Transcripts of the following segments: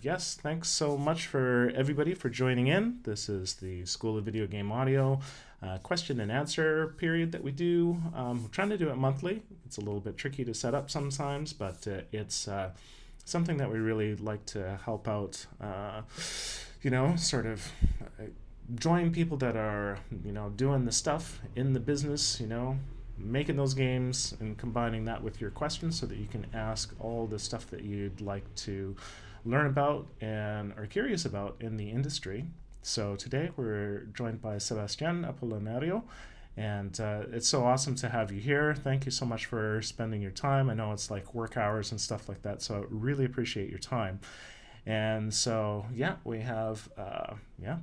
Yes, thanks so much for everybody for joining in. This is the School of Video Game Audio question and answer period that we do. We're trying to do it monthly. It's a little bit tricky to set up sometimes, but it's something that we really like to help out, sort of join people that are, doing the stuff in the business, making those games and combining that with your questions so that you can ask all the stuff that you'd like to learn about and are curious about in the industry. So today we're joined by Sebastian Apolinario, and it's so awesome to have you here. Thank you so much for spending your time. I know it's like work hours and stuff like that, so I really appreciate your time. And so, yeah, we have,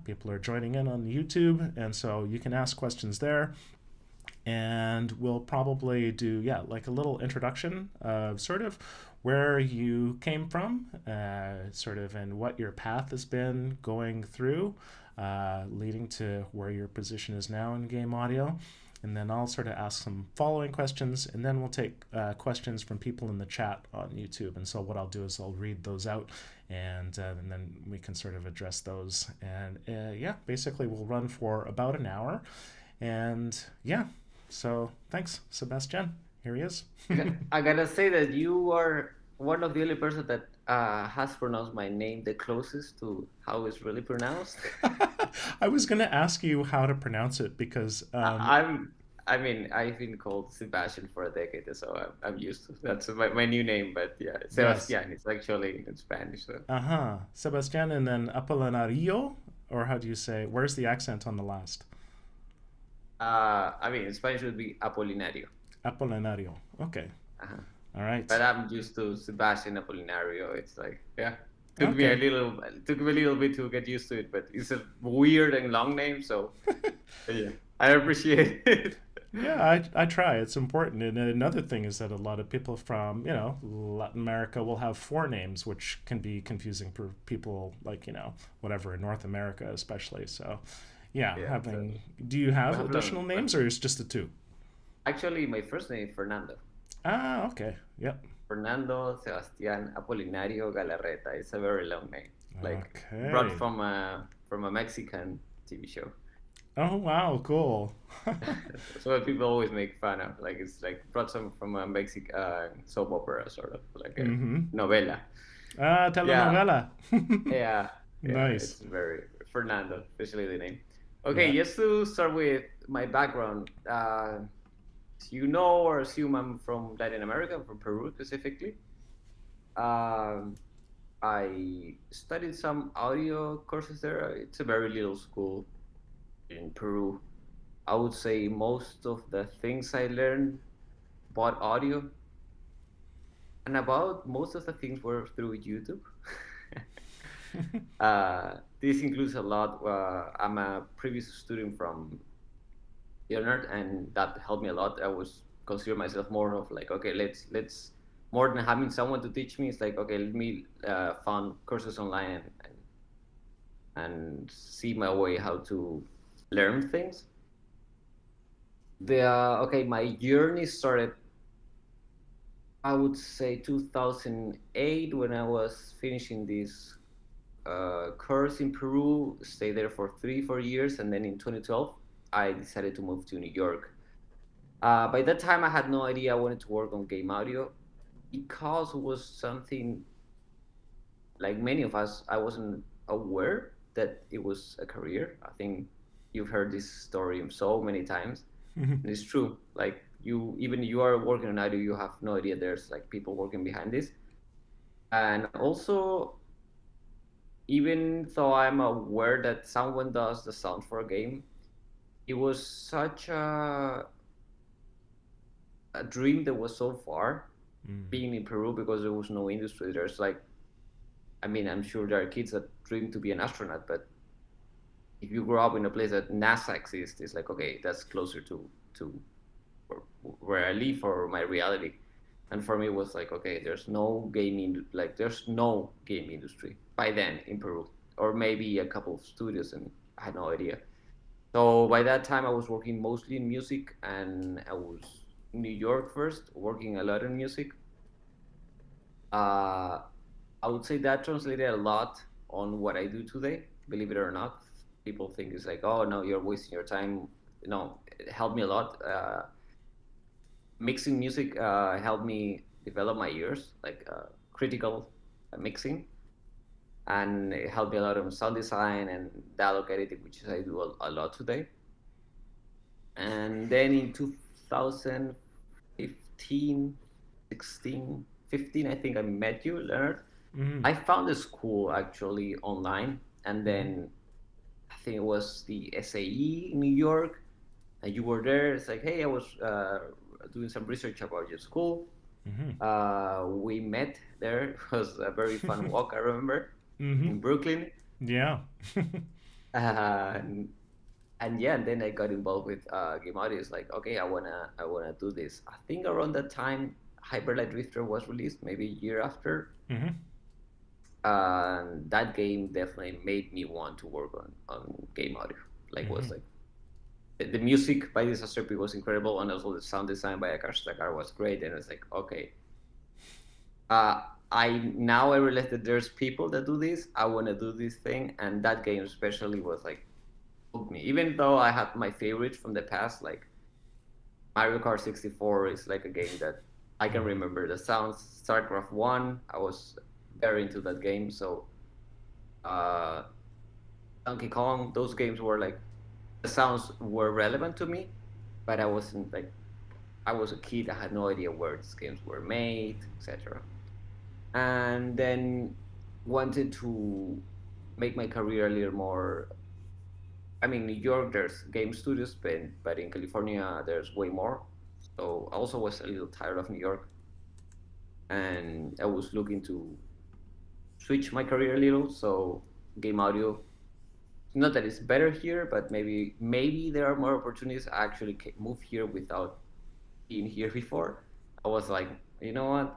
people are joining in on YouTube, and so you can ask questions there. And we'll probably do, like a little introduction of sort of where you came from, sort of, and what your path has been going through, leading to where your position is now in game audio. And then I'll sort of ask some following questions, and then we'll take questions from people in the chat on YouTube. And so what I'll do is I'll read those out, and then we can sort of address those. And basically we'll run for about an hour. And so thanks, Sebastian. Here he is. I gotta say that you are one of the only person that has pronounced my name the closest to how it's really pronounced. I was going to ask you how to pronounce it because I've been called Sebastian for a decade, so I'm used to that's my new name. But yeah, yes. Sebastian. It's actually in Spanish. So. Uh-huh. Sebastian and then Apolinario, or how do you say? Where's the accent on the last? In Spanish would be Apolinario. Apolinario. Okay. Uh-huh. All right. But I'm used to Sebastian Apolinario. It's like, yeah. Okay. Took me a little bit to get used to it, but it's a weird and long name, so yeah. I appreciate it. Yeah, I try. It's important. And another thing is that a lot of people from, Latin America will have four names, which can be confusing for people like, whatever, in North America especially. So, yeah, Yeah. So do you we have have additional learned. names or is just the two? Actually, my first name is Fernando. Ah, okay. Yep. Fernando Sebastián Apolinario Galarreta. It's a very long name, like brought Okay. from a Mexican TV show. Oh, wow, cool. So what people always make fun of, like it's like brought some from a Mexican soap opera, sort of like a Mm-hmm. novela. Ah, Yeah, telenovela. yeah, yeah. Nice. It's very Fernando, especially the name. Okay, Yeah. just to start with my background. As you know or assume I'm from Latin America, from Peru specifically. Um, I studied some audio courses there. It's a very little school in Peru. I would say most of the things I learned about audio and about most of the things were through YouTube. This includes a lot. I'm a previous student from Leonard, and that helped me a lot. I was consider myself more of like, okay, let's more than having someone to teach me. It's like, okay, let me find courses online and see my way how to learn things. My journey started, I would say, 2008 when I was finishing this course in Peru. Stayed there for 3 4 years, and then in 2012 I decided to move to New York. By that time, I had no idea I wanted to work on game audio because it was something like many of us. I wasn't aware that it was a career. I think you've heard this story so many times, and it's true. Like you are working on audio, you have no idea there's like people working behind this. And also, even though I'm aware that someone does the sound for a game, it was such a dream that was so far Mm. being in Peru because there was no industry. There's like, I'm sure there are kids that dream to be an astronaut, but if you grow up in a place that NASA exists, it's like, okay, that's closer to where I live or my reality. And for me, it was like, okay, there's no game industry by then in Peru, or maybe a couple of studios, and I had no idea. So by that time, I was working mostly in music, and I was in New York first, working a lot in music. Uh, I would say that translated a lot on what I do today. Believe it or not, people think it's like, oh no, you're wasting your time. No, it helped me a lot. Mixing music helped me develop my ears, like critical mixing, and it helped me a lot on sound design and dialogue editing, which I do a lot today. And then in 2015, 16, 15, I think I met you, Leonard. Mm-hmm. I found the school actually online, and Mm-hmm. then I think it was the SAE in New York, and you were there. It's like, hey, I was doing some research about your school. Mm-hmm. We met there. It was a very fun walk, I remember, Mm-hmm. in Brooklyn. Yeah. And, and yeah, and then I got involved with game audio. It's like, okay, I wanna do this. I think around that time, Hyper Light Drifter was released, maybe a year after. Mm-hmm. And that game definitely made me want to work on game audio. Like, Mm-hmm. was like the music by Disaster Peak was incredible, and also the sound design by Akash Takar was great. And it's like, okay, uh, I realize that there's people that do this. I want to do this thing, and that game especially was like hooked me. Even though I had my favorites from the past, like Mario Kart 64 is like a game that I can Mm-hmm. remember the sounds. StarCraft 1, I was very into that game. So uh, Donkey Kong, those games were like the sounds were relevant to me, but I wasn't like I was a kid. I had no idea where these games were made, etc. And then wanted to make my career a little more. I mean, New York there's game studios, but in California there's way more. So I also was a little tired of New York, and I was looking to switch my career a little. So game audio, not that it's better here, but maybe there are more opportunities. I actually moved here without being here before. I was like, you know what?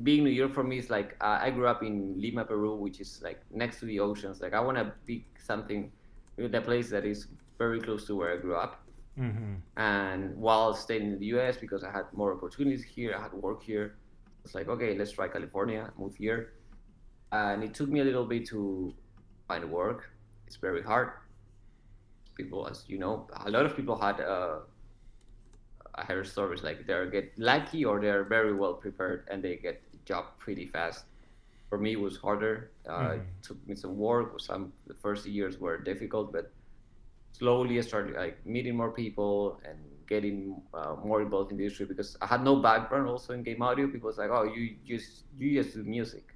Being New York for me is like I grew up in Lima, Peru, which is like next to the oceans. Like I want to pick something, the place that is very close to where I grew up. Mm-hmm. And while staying in the U.S. because I had more opportunities here, I had work here. It's like, okay, let's try California, move here. And it took me a little bit to find work. It's very hard. People, as you know, a lot of people had I heard stories like they get lucky or they're very well prepared and they get a job pretty fast. For me, it was harder. Mm-hmm. It took me some work. Some the first years were difficult, but slowly I started like meeting more people and getting more involved in the industry because I had no background also in game audio. People was like, oh, you just do music. Like,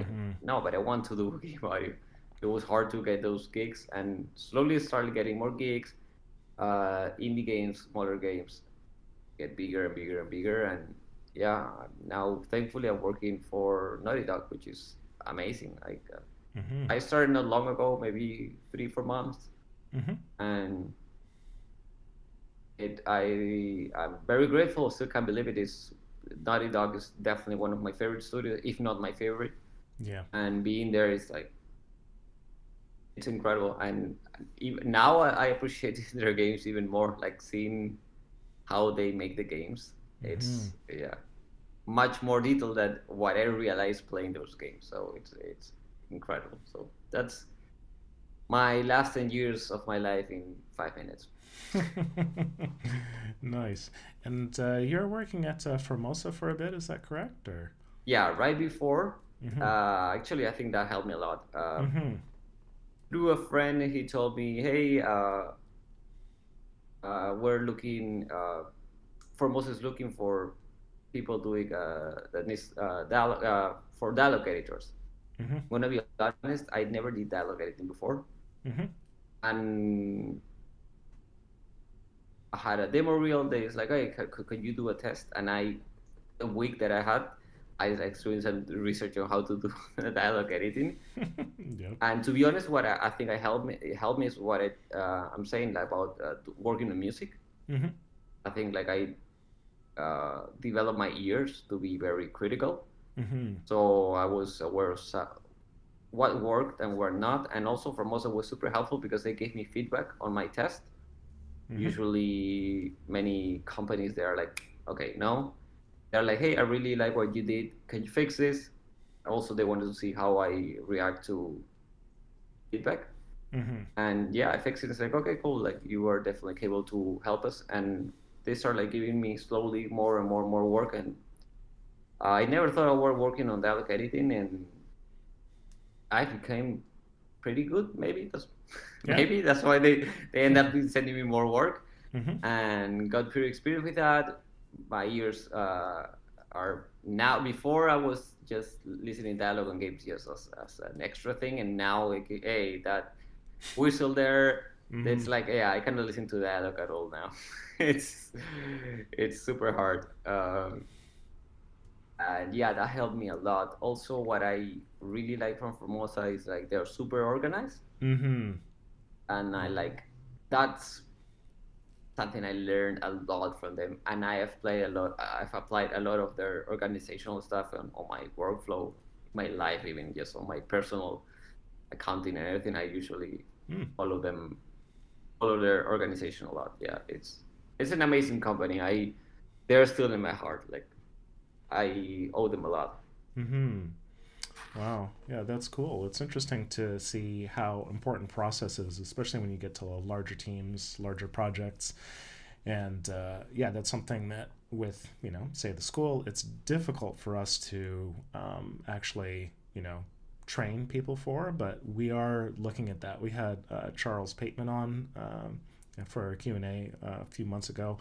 Mm-hmm. no, but I want to do game audio. It was hard to get those gigs, and slowly started getting more gigs, indie games, smaller games, get bigger and bigger and bigger. And yeah, now thankfully I'm working for Naughty Dog, which is amazing. Like Mm-hmm. I started not long ago, maybe 3 4 months, Mm-hmm. and I'm very grateful. Still can't believe it. Is Naughty Dog is definitely one of my favorite studios, if not my favorite. Yeah. And being there is like it's incredible. And even now I appreciate their games even more. Like seeing how they make the games. Mm-hmm. It's yeah, much more detailed than what I realized playing those games. So it's incredible. So that's my last 10 years of my life in 5 minutes. Nice. And you're working at Formosa for a bit, is that correct? Or Yeah, right before. mm-hmm. Actually, I think that helped me a lot. Mm-hmm. Through a friend, he told me, "Hey, we're looking. Formosa is looking for people doing for dialogue editors." Mm-hmm. I'm gonna be honest, I never did dialogue editing before, Mm-hmm. and I had a demo reel. They was like, "Hey, can you do a test?" And the week that I had, I like doing some research on how to do dialogue editing. Yep. And to be honest, what I think it helped me is what I'm saying like, about working on music. Mm-hmm. I think like I developed my ears to be very critical. Mm-hmm. So I was aware of what worked and what not. And also Formosa was super helpful because they gave me feedback on my test. Mm-hmm. Usually many companies, they are like, okay, no. They're like, hey, I really like what you did. Can you fix this? Also, they wanted to see how I react to feedback. Mm-hmm. And yeah, I fixed it. It's like, okay, cool. Like you are definitely capable to help us. And they start like giving me slowly more and more and more work. And I never thought I was working on dialogue editing, and I became pretty good. Maybe that's Yeah. maybe that's why they end up sending me more work, Mm-hmm. and got pretty experience with that. My ears are now. Before I was just listening dialogue on games just as an extra thing, and now like, hey, that whistle there. Mm-hmm. It's like, yeah, I cannot listen to dialogue at all now. it's it's super hard. And yeah, that helped me a lot. Also, what I really like from Formosa is like they're super organized, Mm-hmm. and I Yeah. like that's something I learned a lot from them. And I have played a lot. I've applied a lot of their organizational stuff on my workflow, my life, even just on my personal accounting and everything. I usually Mm. follow them, follow their organization a lot. Yeah, it's an amazing company. They're still in my heart. Like I owe them a lot. Mm-hmm. Wow. Yeah, that's cool. It's interesting to see how important process is, especially when you get to larger teams, larger projects. And yeah, that's something that with, say the school, it's difficult for us to actually, train people for, but we are looking at that. We had Charles Pateman on for a Q&A a few months ago.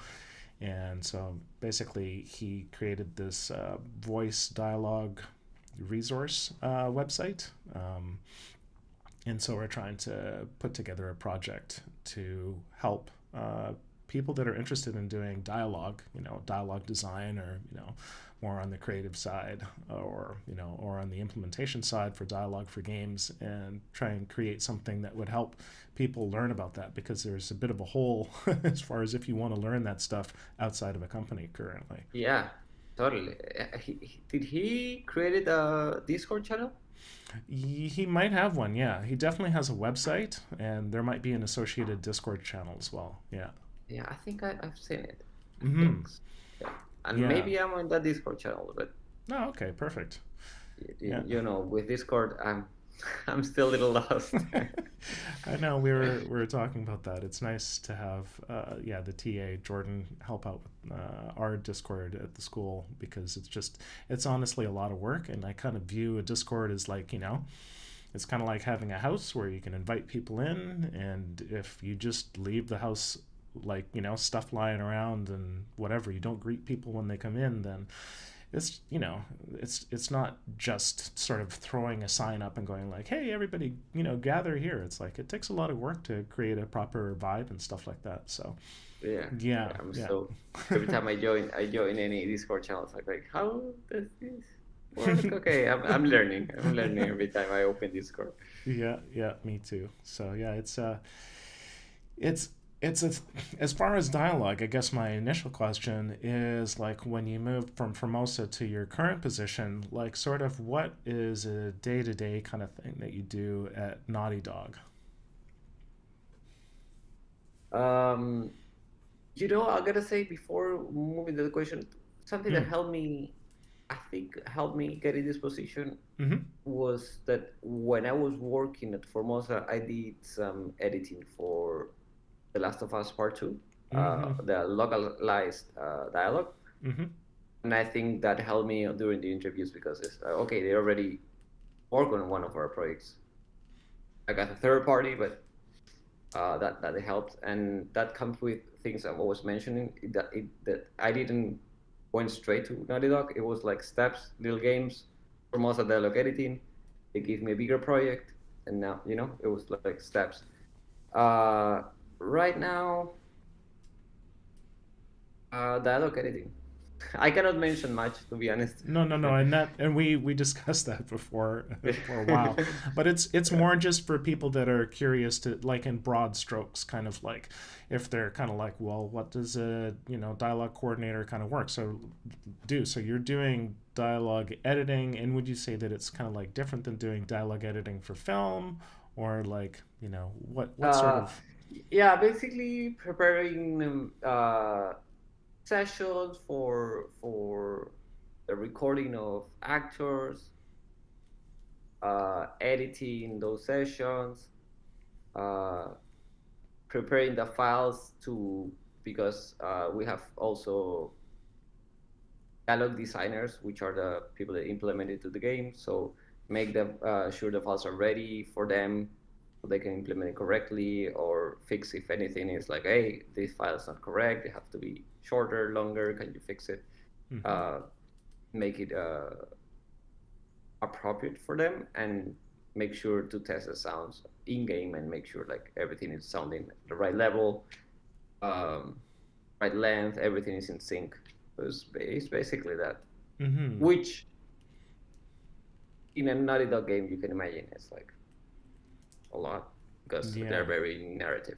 And so basically, he created this voice dialogue resource website. And so we're trying to put together a project to help people that are interested in doing dialogue, dialogue design, or more on the creative side, or on the implementation side for dialogue for games, and try and create something that would help people learn about that, because there's a bit of a hole as far as if you want to learn that stuff outside of a company currently. Yeah, totally. Did he created a Discord channel? He might have one, yeah. He definitely has a website, and there might be an associated Discord channel as well. Yeah. Yeah, I think I've seen it. I Hmm. think. Yeah, and Yeah. maybe I'm on that Discord channel, but Oh, okay, perfect. Yeah. with Discord, I'm still a little lost. I know we were talking about that. It's nice to have yeah, the TA Jordan help out with our Discord at the school, because it's honestly a lot of work, and I kind of view a Discord as like, it's kind of like having a house where you can invite people in, and if you just leave the house like, stuff lying around and whatever, you don't greet people when they come in, then it's it's not just sort of throwing a sign up and going like, hey, everybody, gather here. It's like it takes a lot of work to create a proper vibe and stuff like that. So Yeah, yeah. yeah. I'm Yeah. so every time I join any Discord channels, I'm like, how does this work? Okay, I'm learning. I'm learning every time I open Discord. Yeah, yeah, me too. So yeah, it's it's a, as far as dialogue, I guess my initial question is like, when you moved from Formosa to your current position, like sort of what is a day-to-day kind of thing that you do at Naughty Dog? Um, I gotta say before moving to the question, something that Mm. helped me, I think, helped me get in this position Mm-hmm. was that when I was working at Formosa, I did some editing for The Last of Us Part Two, Mm-hmm. the localized dialogue, Mm-hmm. and I think that helped me during the interviews because it's okay. They already work on one of our projects. I got a third party, but that helped, and that comes with things I was mentioning that I didn't went straight to Naughty Dog. It was like steps, little games, for most of dialogue editing. They gave me a bigger project, and now it was like steps. Uh, right now, dialogue editing. I cannot mention much to be honest. No, no, no, and we discussed that before for a while, but it's more just for people that are curious, to like in broad strokes, kind of like if they're kind of like, well, what does a dialogue coordinator kind of work? So you're doing dialogue editing, and would you say that it's kind of like different than doing dialogue editing for film, or like what sort uh, of? yeah, basically preparing sessions for the recording of actors, editing those sessions, uh, preparing the files to, because we have also dialogue designers, which are the people that implement it to the game. So make them sure the files are ready for them, so they can implement it correctly, or fix if anything is like, hey, this file is not correct. They have to be shorter, longer. Can you fix it? Uh, Make it appropriate for them, and make sure to test the sounds in game and make sure like everything is sounding at the right level, um, right length, everything is in sync. It's basically that, which in a Naughty Dog game you can imagine it's like a lot, because Yeah. they're very narrative.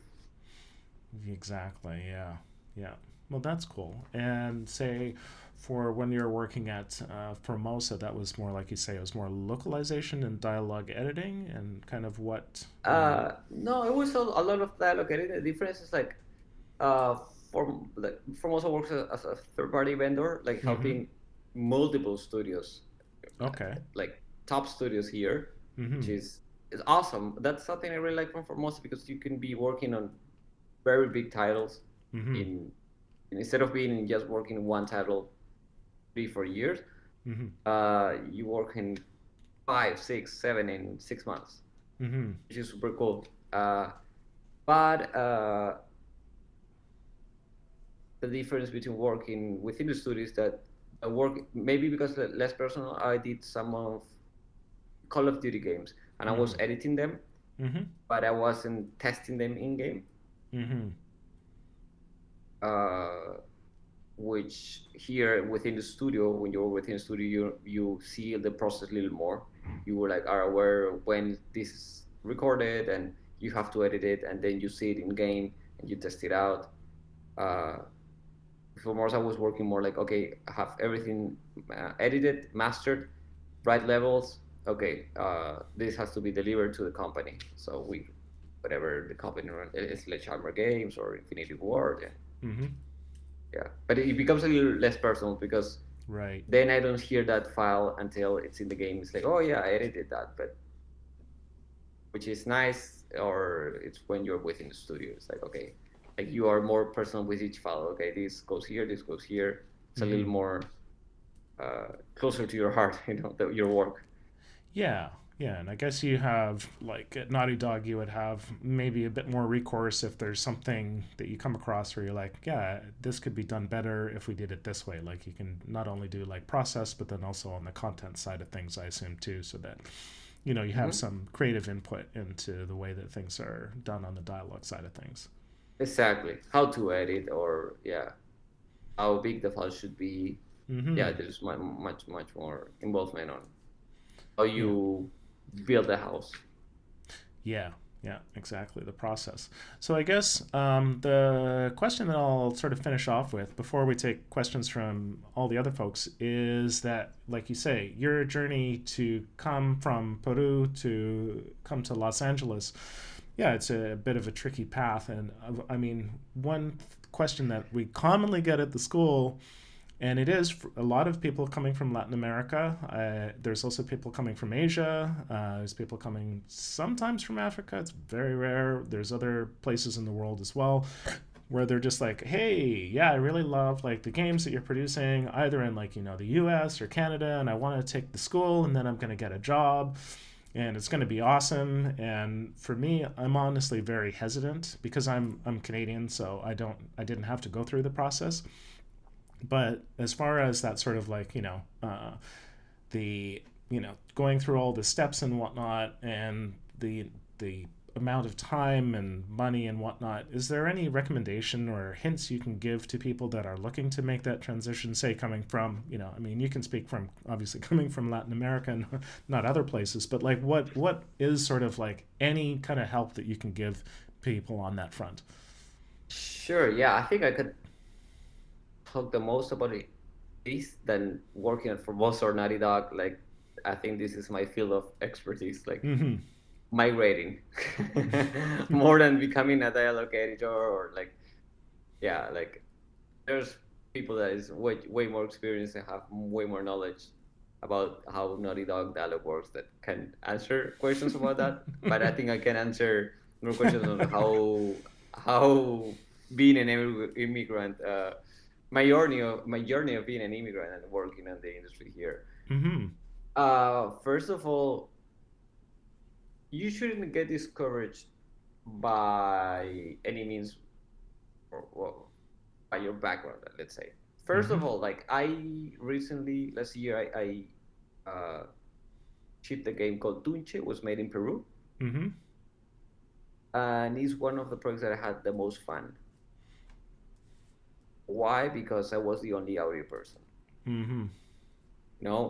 Exactly. Yeah. Yeah. Well, that's cool. And say for when you're working at Formosa, that was more like you say, it was more localization and dialogue editing and kind of what. No, it was a lot of dialogue editing. The difference is like, uh, Form also works as a third party vendor, like Mm-hmm. helping multiple studios, Okay. like top studios here, which Mm-hmm. is awesome. That's something I really like from Formosa, because you can be working on very big titles Mm-hmm. in instead of being just working one title 3 4 years. Mm-hmm. You work in 5 6 7 in 6 months, Mm-hmm. which is super cool. But the difference between working within the studio is that I work, maybe because less personal, I did some of Call of Duty games, and I was Mm-hmm. editing them, Mm-hmm. but I wasn't testing them in game. Mm-hmm. Uh, which here within the studio, when you're within the studio, you see the process a little more. You were like are aware when this is recorded, and you have to edit it, and then you see it in game and you test it out. Uh, for Mars, I was working more like, okay, I have everything edited, mastered, right levels. Okay, this has to be delivered to the company. So we, whatever the company runs, it's Sledgehammer Games or Infinity Ward, and Mm-hmm. yeah. But it becomes a little less personal, because Right. then I don't hear that file until it's in the game. It's like, oh yeah, I edited that, but which is nice. Or it's when you're within the studio. It's like, okay, like you are more personal with each file. Okay, this goes here, this goes here. It's a Mm-hmm. little more closer to your heart, your work. Yeah, yeah, and I guess you have like at Naughty Dog, you would have maybe a bit more recourse if there's something that you come across where you're like, yeah, this could be done better if we did it this way. Like you can not only do like process, but then also on the content side of things, I assume too, so that you have Mm-hmm. some creative input into the way that things are done on the dialogue side of things. Exactly. How to edit, or yeah, how big the file should be. Yeah, Mm-hmm. there's much more involvement on how Yeah. you build a house. Yeah, yeah, exactly. The process. So I guess the question that I'll sort of finish off with before we take questions from all the other folks is that, like you say, your journey to come from Peru to come to Los Angeles, yeah, it's a bit of a tricky path. And I mean, one question that we commonly get at the school, and it is a lot of people coming from Latin America. There's also people coming from Asia. There's people coming sometimes from Africa. It's very rare. There's other places in the world as well where they're just like, hey, yeah, I really love like the games that you're producing, either in like the U.S. or Canada, and I want to take the school, and then I'm going to get a job, and it's going to be awesome. And for me, I'm honestly very hesitant because I'm Canadian, so I didn't have to go through the process. But as far as that sort of like the going through all the steps and whatnot, and the amount of time and money and whatnot, is there any recommendation or hints you can give to people that are looking to make that transition, say coming from I mean, you can speak from obviously coming from Latin America and not other places, but like what is sort of like any kind of help that you can give people on that front? Sure. Yeah, I think I could talk the most about it this than working at Formosa or Naughty Dog. Like, I think this is my field of expertise, like Mm-hmm. migrating, more than becoming a dialogue editor, or like, yeah, like there's people that is way more experienced and have way more knowledge. about how Naughty Dog dialogue works that can answer questions about that. But I think I can answer more questions on how being an immigrant, my journey of being an immigrant and working in the industry here. Mm-hmm. First of all, you shouldn't get discouraged by any means, or well, by your background, let's say. First Mm-hmm. of all, like I recently last year I shipped a game called Tunche. It was made in Peru, Mm-hmm. and it's one of the projects that I had the most fun. Why? Because I was the only audio person. Mm-hmm.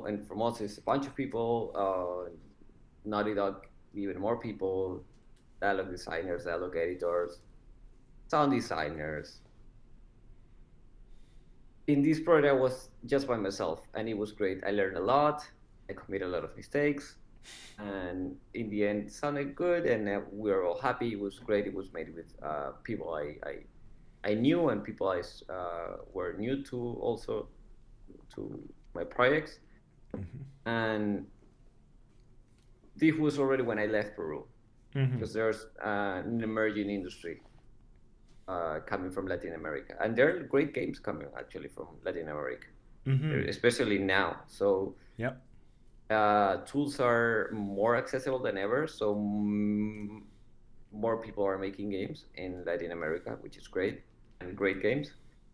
And from us it's a bunch of people. Naughty Dog, even more people, dialogue designers, dialogue editors, sound designers. In this project, I was just by myself, and it was great. I learned a lot. I committed a lot of mistakes, and in the end, it sounded good, and we were all happy. It was great. It was made with people I knew and people I were new to also to my projects. And this was already when I left Peru Mm-hmm. because there's an emerging industry coming from Latin America, and there are great games coming actually from Latin America, Mm-hmm. especially now. So Yep. tools are more accessible than ever. So more people are making games in Latin America, which is great, and great games.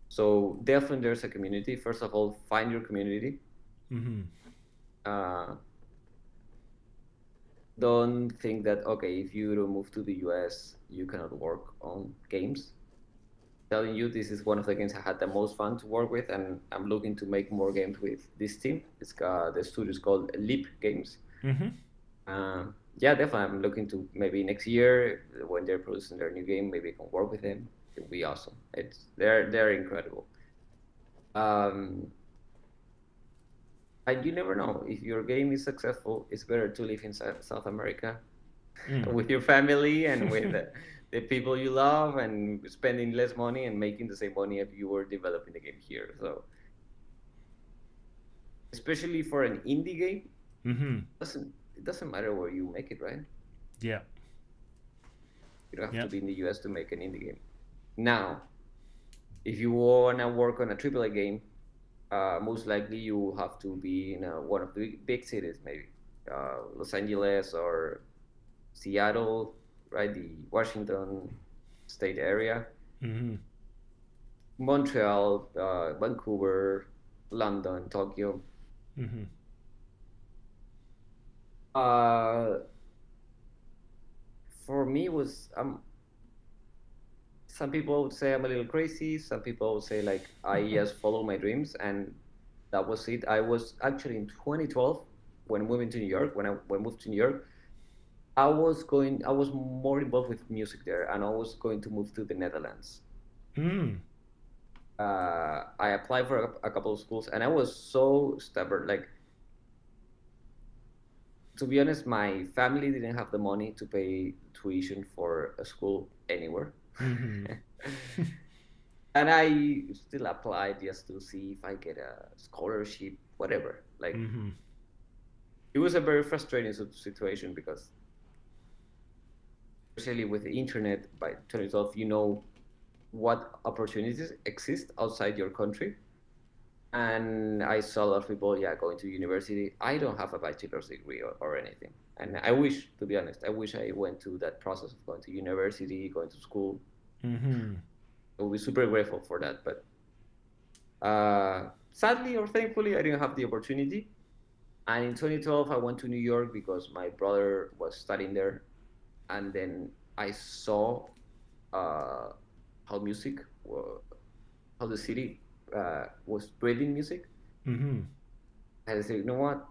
So definitely there's a community. First of all, find your community. Mm-hmm. Uh, don't think that okay, if you don't move to the US, you cannot work on games. Telling you this is one of the games I had the most fun to work with, and I'm looking to make more games with this team. The studio is called Leap Games. Mm-hmm. Yeah, definitely. I'm looking to maybe next year when they're producing their new game, maybe I can work with them. It'll be awesome. They're incredible. Um, and you never know if your game is successful. It's better to live in South America Mm. with your family and with the people you love, and spending less money and making the same money if you were developing the game here. So especially for an indie game, Mm-hmm. it doesn't matter where you make it, right? Yeah. You don't have to Yep. be in the US to make an indie game. Now, if you wanna work on a AAA game, most likely you have to be in one of the big cities, maybe Los Angeles or Seattle, right? The Washington state area, Mm-hmm. Montreal, Vancouver, London, Tokyo. Mm-hmm. Uh, for me, was some people would say I'm a little crazy. Some people would say like I just follow my dreams, and that was it. I was actually in 2012 when moving to New York. When I moved to New York, I was more involved with music there, and I was going to move to the Netherlands. Mm. I applied for a couple of schools, and I was so stubborn. Like, to be honest, my family didn't have the money to pay tuition for a school anywhere. Mm-hmm. And I still applied just to see if I get a scholarship, whatever. Like, Mm-hmm. it was a very frustrating situation because, especially with the internet by 2012, you know what opportunities exist outside your country. And I saw a lot of people, yeah, going to university. I don't have a bachelor's degree or anything. And I wish, to be honest, I wish I went to that process of going to university, going to school. Mm-hmm. I would be super grateful for that. But sadly or thankfully, I didn't have the opportunity. And in 2012, I went to New York because my brother was studying there. And then I saw uh, how music, how the city was breathing music. Mm-hmm. And I said, you know what?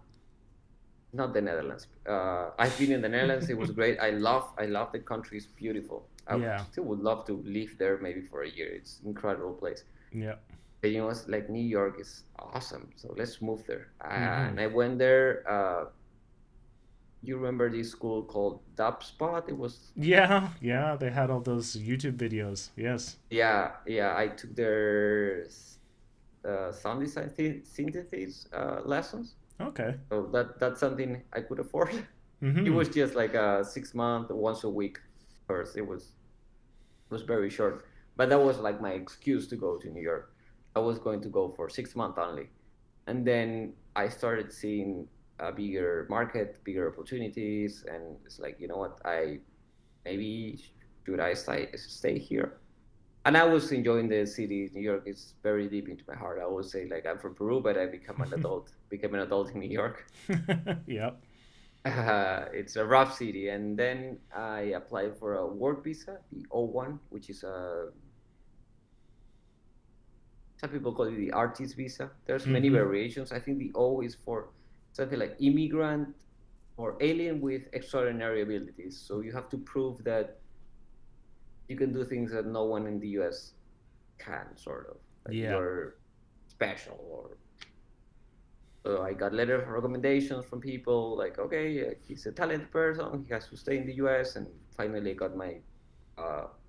Not the Netherlands. I've been in the Netherlands. It was great. I love the country. It's beautiful. I Yeah. still would love to live there maybe for a year. It's an incredible place. Yeah. But it's like New York is awesome. So let's move there. Mm-hmm. And I went there. You remember this school called Dub Spot? It was Yeah. Yeah. They had all those YouTube videos. Yes. yeah. I took their sound design synthesis lessons. Okay. So that's something I could afford. It Mm-hmm. was just like a 6 month, once a week course. It was very short, but that was like my excuse to go to New York. I was going to go for 6 months only, and then I started seeing a bigger market, bigger opportunities, and it's like, you know what, I maybe should I stay here? And I was enjoying the city. New York is very deep into my heart. I always say like I'm from Peru, but I became an adult in New York. Yep. It's a rough city, and then I applied for a work visa, the O1, which is a some people call it the artist visa. There's many Mm-hmm. variations. I think the O is for something like immigrant or alien with extraordinary abilities. So you have to prove that you can do things that no one in the US can, sort of. Like Yeah. you're special. Or so I got letter of recommendations from people like, okay, he's a talented person. He has to stay in the US. And finally, I got my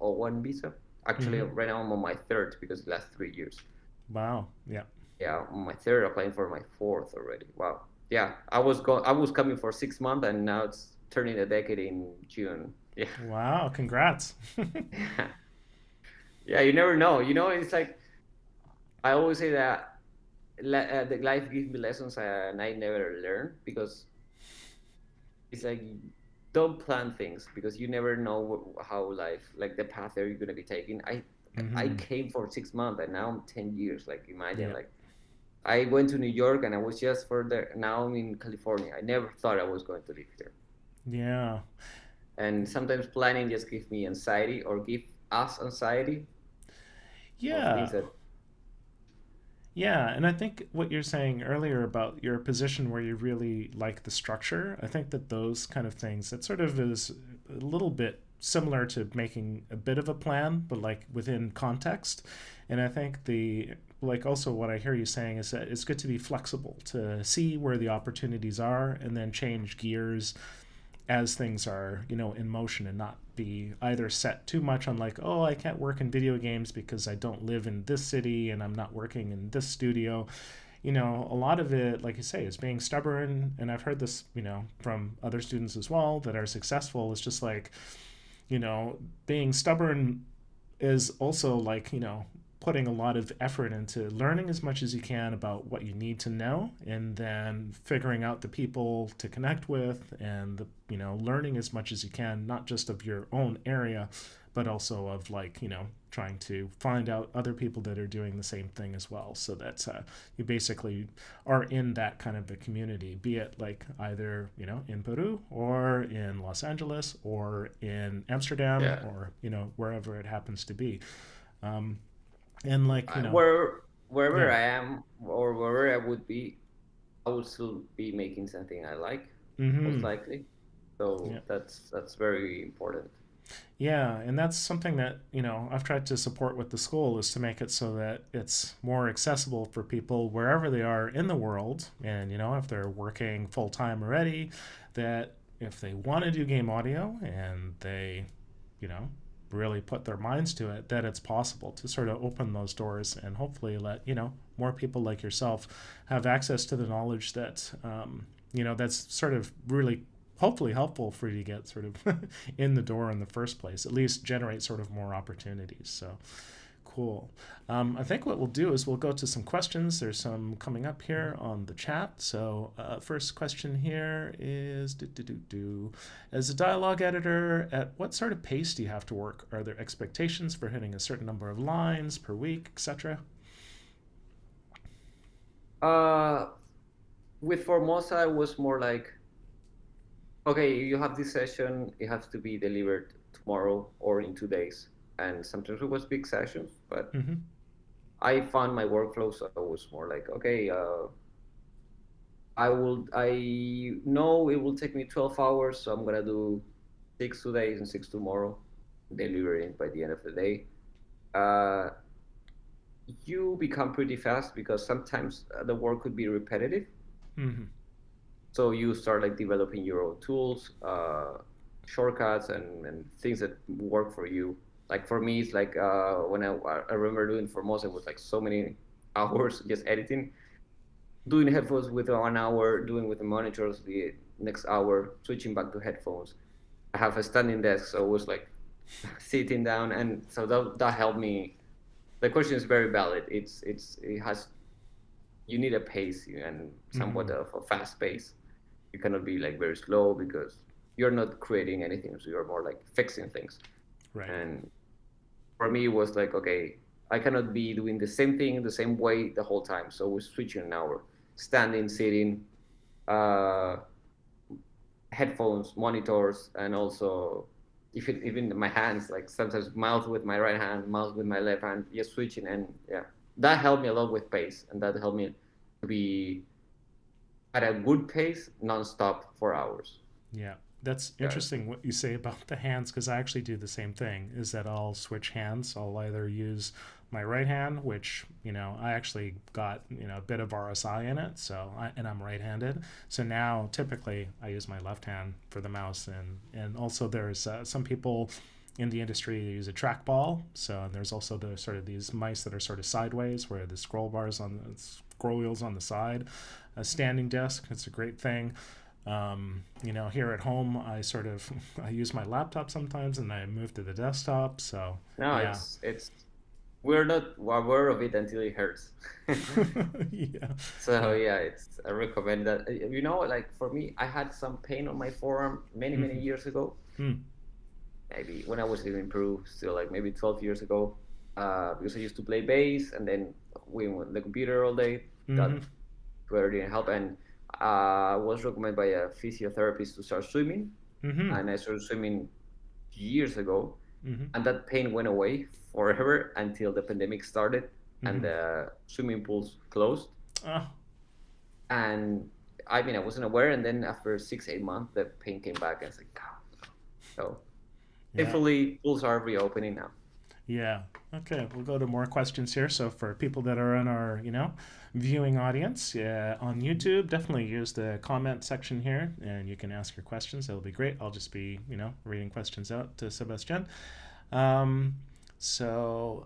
O1 visa. Actually, Mm-hmm. right now I'm on my third because it lasts 3 years. Wow. Yeah. Yeah, on my third, applying for my fourth already. Wow. Yeah, I was coming for 6 months, and now it's turning a decade in June. Yeah, Wow. Congrats. yeah. You never know. It's like I always say that the life gives me lessons and I never learn, because it's like don't plan things because you never know how life, like the path that you're gonna be taking. I Mm-hmm. came for 6 months and now I'm 10 years. Like imagine, Yep. like I went to New York and I was just for there. Now I'm in California. I never thought I was going to live here. Yeah. And sometimes planning just gives me anxiety or give us anxiety of Yeah. things that. Yeah, and I think what you're saying earlier about your position where you really like the structure, I think that those kind of things, that sort of is a little bit similar to making a bit of a plan, but like within context. And I think like also what I hear you saying is that it's good to be flexible, to see where the opportunities are and then change gears as things are, in motion, and not be either set too much on like, oh, I can't work in video games because I don't live in this city and I'm not working in this studio. A lot of it, like you say, is being stubborn. And I've heard this, from other students as well that are successful. It's just like, you know, being stubborn is also like, putting a lot of effort into learning as much as you can about what you need to know, and then figuring out the people to connect with, and learning as much as you can, not just of your own area, but also of like, trying to find out other people that are doing the same thing as well, so that you basically are in that kind of a community, be it like either in Peru or in Los Angeles or in Amsterdam, Yeah. or wherever it happens to be. um, and like, Wherever yeah. I am or wherever I would be, I would still be making something I like, most Mm-hmm. likely. So Yeah. that's very important. Yeah, and that's something that, I've tried to support with the school, is to make it so that it's more accessible for people wherever they are in the world. And, if they're working full time already, that if they want to do game audio and they, you know, really put their minds to it, that it's possible to sort of open those doors and hopefully let, more people like yourself have access to the knowledge that, that's sort of really hopefully helpful for you to get sort of in the door in the first place, at least generate sort of more opportunities. So cool. I think what we'll do is we'll go to some questions. There's some coming up here on the chat. So first question here is, as a dialogue editor, at what sort of pace do you have to work? Are there expectations for hitting a certain number of lines per week, etc.? Uh, with Formosa, it was more like, okay, you have this session, it has to be delivered tomorrow or in 2 days. And sometimes it was big sessions, but Mm-hmm. I found my workflow, so it was more like, okay, I know it will take me 12 hours, so I'm gonna do 6 today and six tomorrow, delivering by the end of the day. Uh, you become pretty fast because sometimes the work could be repetitive. Mm-hmm. So you start like developing your own tools, shortcuts, and things that work for you. Like for me, it's like when I remember doing Formosa, it was like so many hours just editing. doing headphones with 1 hour, doing with the monitors the next hour, switching back to headphones. I have a standing desk, so it was like sitting down, and so that helped me. The question is very valid. It has, you need a pace and somewhat Hmm. of a fast pace. You cannot be like very slow because you're not creating anything, so you're more like fixing things. Right. And for me, it was like, okay, I cannot be doing the same thing the same way the whole time. So we're switching an hour, standing, sitting, uh, headphones, monitors, and also even my hands, like sometimes mouth with my right hand, mouth with my left hand, just switching. And yeah, that helped me a lot with pace, and that helped me to be at a good pace nonstop for hours. Yeah, that's Yeah. interesting what you say about the hands because I actually do the same thing. Is that I'll switch hands. I'll either use my right hand, which I actually got a bit of RSI in it, and I'm right-handed. So now typically I use my left hand for the mouse, and also there's some people in the industry use a trackball. So there's also the sort of these mice that are sort of sideways, where the scroll wheels on the side. A standing desk, it's a great thing. Here at home, I sort of I use my laptop sometimes, and I move to the desktop. So No, yeah, it's we're not aware of it until it hurts. yeah, So yeah, yeah, I recommend that. Like for me, I had some pain on my forearm many mm-hmm. years ago. Mm. Maybe when I was living in Peru, still like maybe 12 years ago, because I used to play bass and then we went on the computer all day. Mm-hmm. That really didn't help, and I was recommended by a physiotherapist to start swimming, Mm-hmm. and I started swimming years ago, Mm-hmm. and that pain went away forever until the pandemic started and Mm-hmm. the swimming pools closed. Oh, And I mean, I wasn't aware, and then after 6 8 months, the pain came back, and it's like, God. So yeah, thankfully, pools are reopening now. yeah. Okay, we'll go to more questions here. So for people that are in our viewing audience, yeah, on YouTube, definitely use the comment section here, and you can ask your questions. That'll be great. I'll just be reading questions out to Sebastian. Um,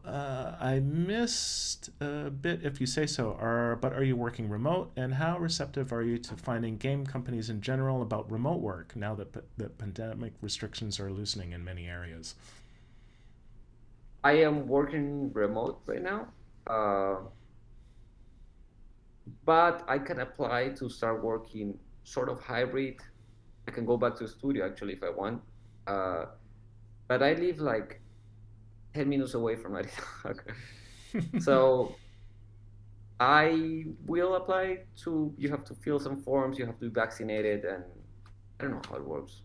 I missed a bit, if you say so. But are you working remote? And how receptive are you to finding game companies in general about remote work now that the pandemic restrictions are loosening in many areas? I am working remote right now, uh, but I can apply to start working sort of hybrid. I can go back to the studio actually if I want. Uh, but I live like 10 minutes away from it. So I will apply to, you have to fill some forms, you have to be vaccinated, and I don't know how it works.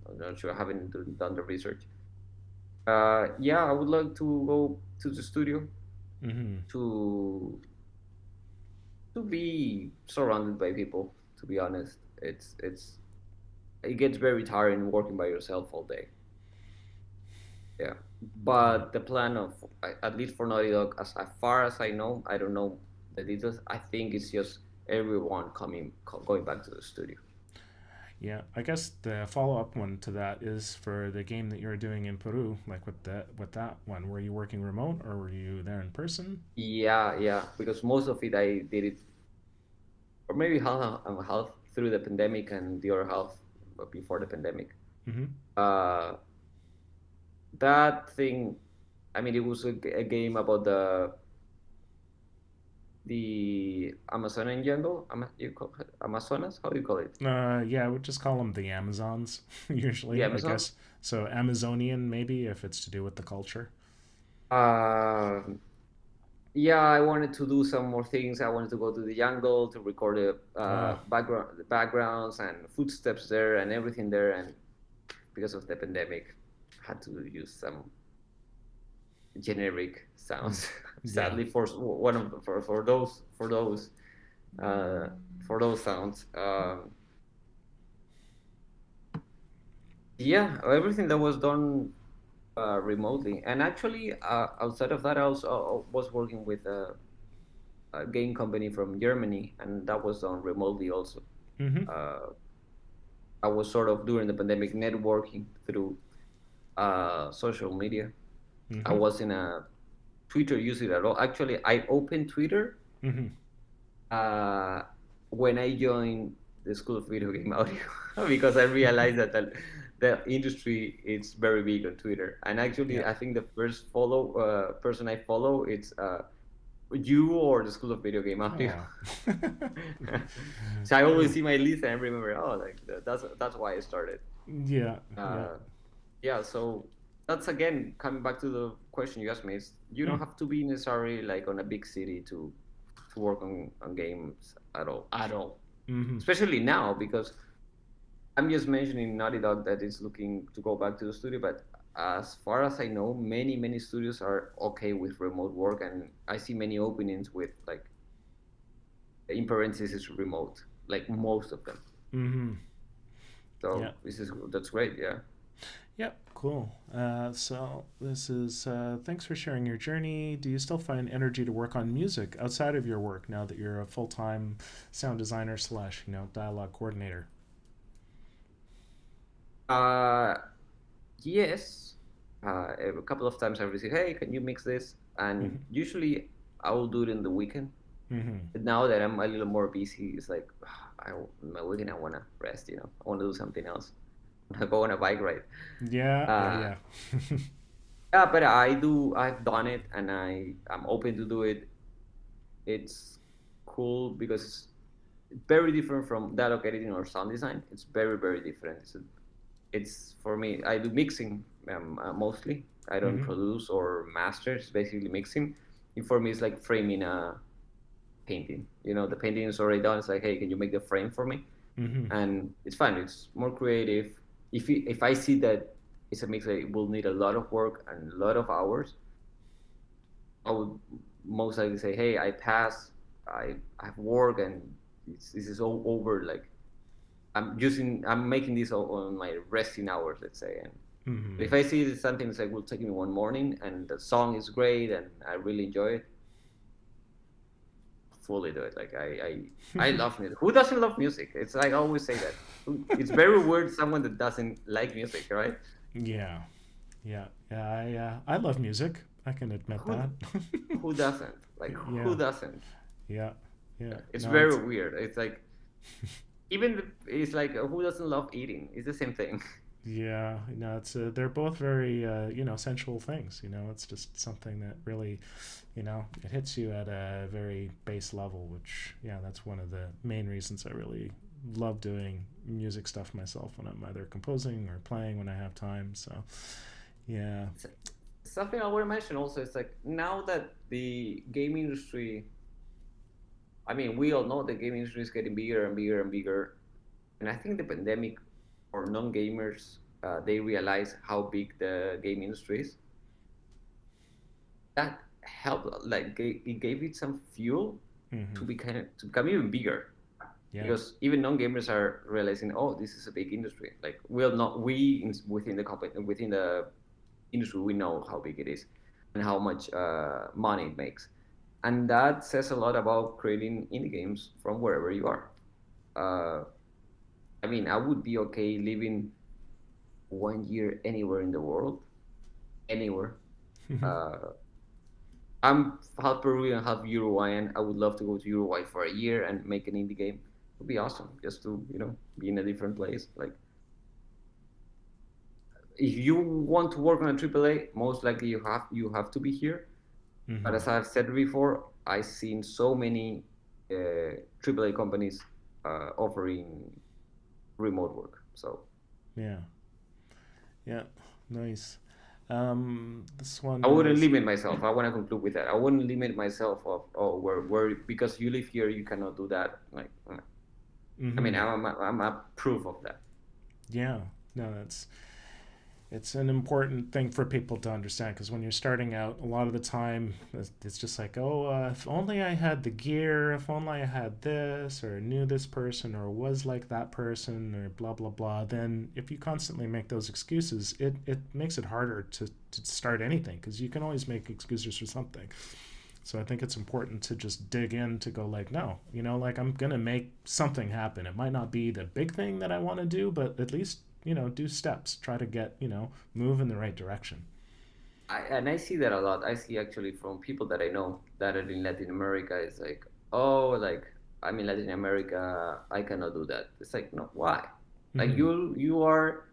I'm not sure, I haven't done the research. Yeah, I would like to go to the studio Mm-hmm. to be surrounded by people. To be honest, it gets very tiring working by yourself all day. Yeah, Yeah. but the plan of, at least for Naughty Dog, as far as I know, I don't know the details. I think it's just everyone going back to the studio. Yeah, I guess the follow-up one to that is for the game that you're doing in Peru, like with that one, were you working remote or were you there in person? Yeah, yeah, because most of it I did it, or maybe half and half through the pandemic and the other half before the pandemic. Mm-hmm. Uh, that thing, I mean, it was a game about the Amazonian jungle. You call it Amazonas? How do you call it? Yeah, I would just call them the Amazons, The usually, I Amazon. guess. So Amazonian, maybe, if it's to do with the culture. Um, yeah, I wanted to do some more things. I wanted to go to the jungle to record Oh, the backgrounds and footsteps there and everything there. And because of the pandemic, I had to use some generic mm, sounds. yeah. Sadly, for one of the, uh, for those sounds. Yeah, everything that was done remotely, and actually outside of that, I also was working with a game company from Germany, and that was done remotely also. Mm-hmm. Uh, I was sort of during the pandemic networking through social media. I Mm-hmm. was in a Twitter user at all. Actually, I opened Twitter Mm-hmm. uh, when I joined the School of Video Game Audio because I realized that the industry is very big on Twitter. And actually, Yeah. I think the first follow person I follow it's you or the School of Video Game Audio. Oh. So I always Yeah. see my list and I remember, oh, like that's why I started. Yeah. Yeah. Uh, yeah, so that's again coming back to the question you asked me. Is you Yeah. don't have to be necessarily like on a big city to work on games at all. Mm-hmm. Especially now because I'm just mentioning Naughty Dog that is looking to go back to the studio, but as far as I know, many studios are okay with remote work, and I see many openings with like in parentheses remote, like most of them. Mm-hmm. Yeah. So that's great, yeah. Yep, cool. So this is thanks for sharing your journey. Do you still find energy to work on music outside of your work now that you're a full-time sound designer slash dialogue coordinator? Uh, yes. A couple of times I received, hey, can you mix this? And Mm-hmm. usually I will do it in the weekend. Mm-hmm. But now that I'm a little more busy, it's like my weekend I wanna rest. I wanna do something else. I wanna go on a bike ride. Yeah, yeah, Uh, yeah. yeah, but I do. I've done it, and I'm open to do it. It's cool because it's very different from dialogue editing or sound design. It's very different. It's for me. I do mixing mostly. I don't Mm-hmm. produce or master. It's basically mixing. And for me, it's like framing a painting. The painting is already done. It's like, hey, can you make the frame for me? Mm-hmm. And it's fun. It's more creative. If I see that it's a mix that will need a lot of work and a lot of hours, I would most likely say, hey, I pass. I have work and this is all over. Like I'm making this on my resting hours, let's say. And Mm-hmm. if I see that something that's like will take me one morning and the song is great and I really enjoy it, fully do it. Like I love music. Who doesn't love music? It's like I always say that. It's very weird someone that doesn't like music, right? Yeah, yeah, yeah. I love music. I can admit Who that. who doesn't? Like Yeah, who doesn't? yeah, yeah. It's No, it's very weird. It's like it's like who doesn't love eating? It's the same thing. yeah. No, it's they're both very sensual things. It's just something that really it hits you at a very base level. Which that's one of the main reasons I really love doing music stuff myself when I'm either composing or playing when I have time. So yeah. Something I want to mention also is like now that the game industry, I mean, we all know the game industry is getting bigger and bigger and bigger, and I think the pandemic or non-gamers they realize how big the game industry is. That helped, like it gave it some fuel Hmm. to become even bigger Yeah. because even non-gamers are realizing, oh, this is a big industry. Like within the company within the industry we know how big it is and how much money it makes, and that says a lot about creating indie games from wherever you are. uh, I mean, I would be okay living 1 year anywhere in the world, anywhere. uh, I'm half Peruvian, half Uruguayan. I would love to go to Uruguay for a year and make an indie game. It would be awesome just to be in a different place. Like if you want to work on a AAA, most likely you have to be here. But Hmm. as I've said before, I've seen so many AAA companies offering remote work. So Yeah. Yeah. Nice. This I one wouldn't is. limit myself. I want to conclude with that. I wouldn't limit myself of where because you live here you cannot do that. Like I mean, Hmm. I'm a proof of that. Yeah. No, it's an important thing for people to understand because when you're starting out, a lot of the time it's just like, oh, if only I had the gear, if only I had this, or knew this person, or was like that person, or blah blah blah. Then if you constantly make those excuses, it makes it harder to start anything because you can always make excuses for something. So I think it's important to just dig in to go like, no, like I'm gonna make something happen. It might not be the big thing that I want to do, but at least do steps. Try to get move in the right direction. I see that a lot. I see actually from people that I know that are in Latin America. It's like, oh, like I'm in Latin America, I cannot do that. It's like, no, why? Like Mm-hmm. you are.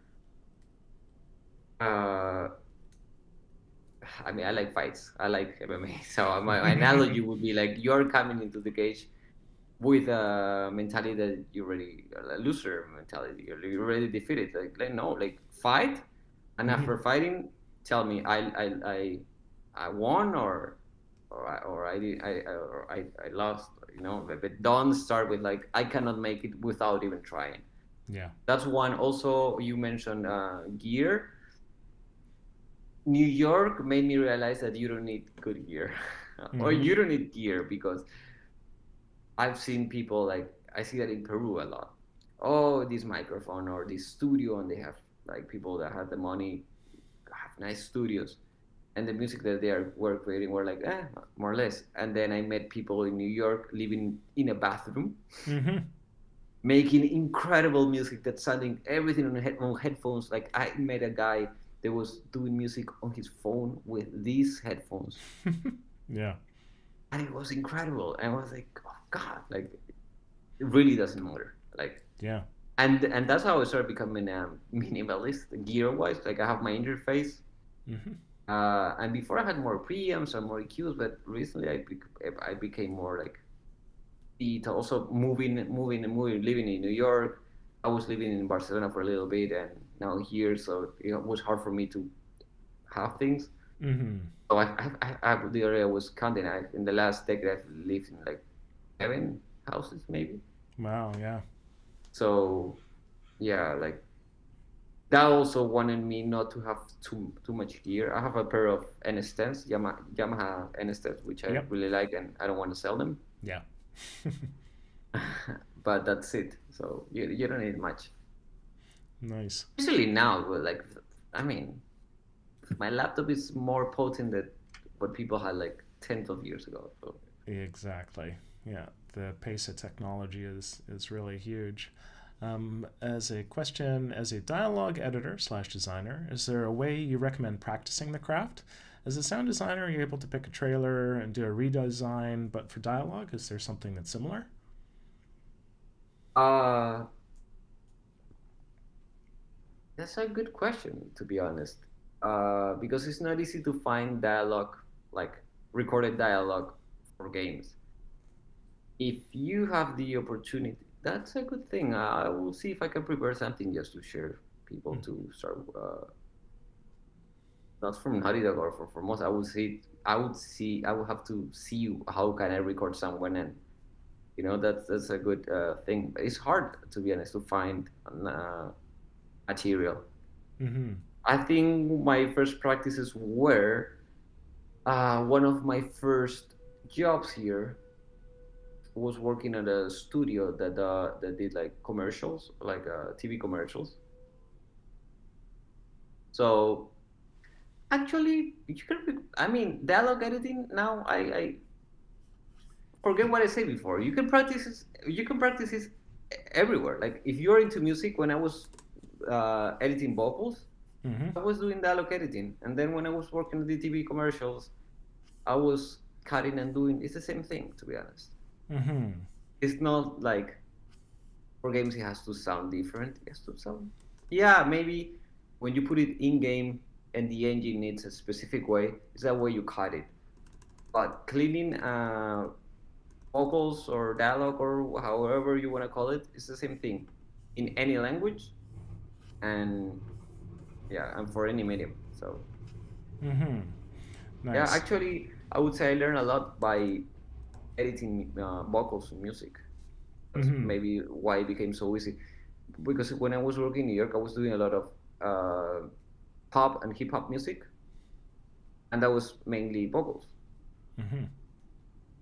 Uh, I mean, I like fights. I like MMA. So my analogy would be like you're coming into the cage with a mentality that you're already a loser mentality. You're already defeated. Like no, like fight, and Mm-hmm. after fighting, tell me I won or I did I lost. You know, but don't start with like I cannot make it without even trying. Yeah. That's one. Also, you mentioned gear. New York made me realize that you don't need good gear, or Mm-hmm. you don't need gear because I've seen people like I see that in Peru a lot. Oh, this microphone or this studio, and they have like people that have the money, have nice studios, and the music that were creating were like, more or less. And then I met people in New York living in a bathroom, Mm-hmm. making incredible music that's sounding everything on headphones. Like I met a guy that was doing music on his phone with these headphones, Yeah. and it was incredible. And I was like, oh God, like it really doesn't matter. Like, Yeah. and that's how I started becoming a minimalist gear wise. Like I have my interface, Mm-hmm. and before I had more preamps and more EQs, but recently I became more like it. Also moving, living in New York. I was living in Barcelona for a little bit, and now here, so it was hard for me to have things. Mm-hmm. So the area I was counting. In the last decade, I've lived in like 7 houses maybe. Wow. Yeah. So yeah, like that also wanted me not to have too much gear. I have a pair of N stands, Yamaha N stands, which I Yep. really like, and I don't want to sell them. Yeah. But that's it. So you don't need much. Nice. Especially now, like I mean, my laptop is more potent than what people had like 10 of years ago. So Exactly. Yeah. The pace of technology is really huge. As a question, as a dialogue editor slash designer, is there a way you recommend practicing the craft? As a sound designer, you're able to pick a trailer and do a redesign, but for dialogue, is there something that's similar? uh that's a good question, to be honest. Because it's not easy to find dialogue, like recorded dialogue for games. If you have the opportunity, that's a good thing. I will see if I can prepare something just to share people Mm. to start. Not from Naughty Dog or for most. I would have to see how can I record someone, and that's a good thing. But it's hard, to be honest, to find material. Mm-hmm. I think my first practices were one of my first jobs here was working at a studio that did like commercials, like TV commercials. So actually, you can. I mean, dialogue editing now. I forget what I said before. You can practice. You can practice it everywhere. Like if you're into music, when I was editing vocals, Mm-hmm. I was doing dialogue editing, and then when I was working at the TV commercials, I was cutting and doing. It's the same thing, to be honest. Mm-hmm. It's not like for games it has to sound different. It has to sound. Yeah, maybe when you put it in game and the engine needs a specific way, is that way you cut it. But cleaning vocals or dialogue or however you want to call it, it's the same thing in any language and yeah, and for any medium. So Mm-hmm. yeah, Nice. actually, I would say I learned a lot by editing vocals and music. That's Mm-hmm. maybe why it became so easy. Because when I was working in New York, I was doing a lot of pop and hip hop music, and that was mainly vocals. Mm-hmm.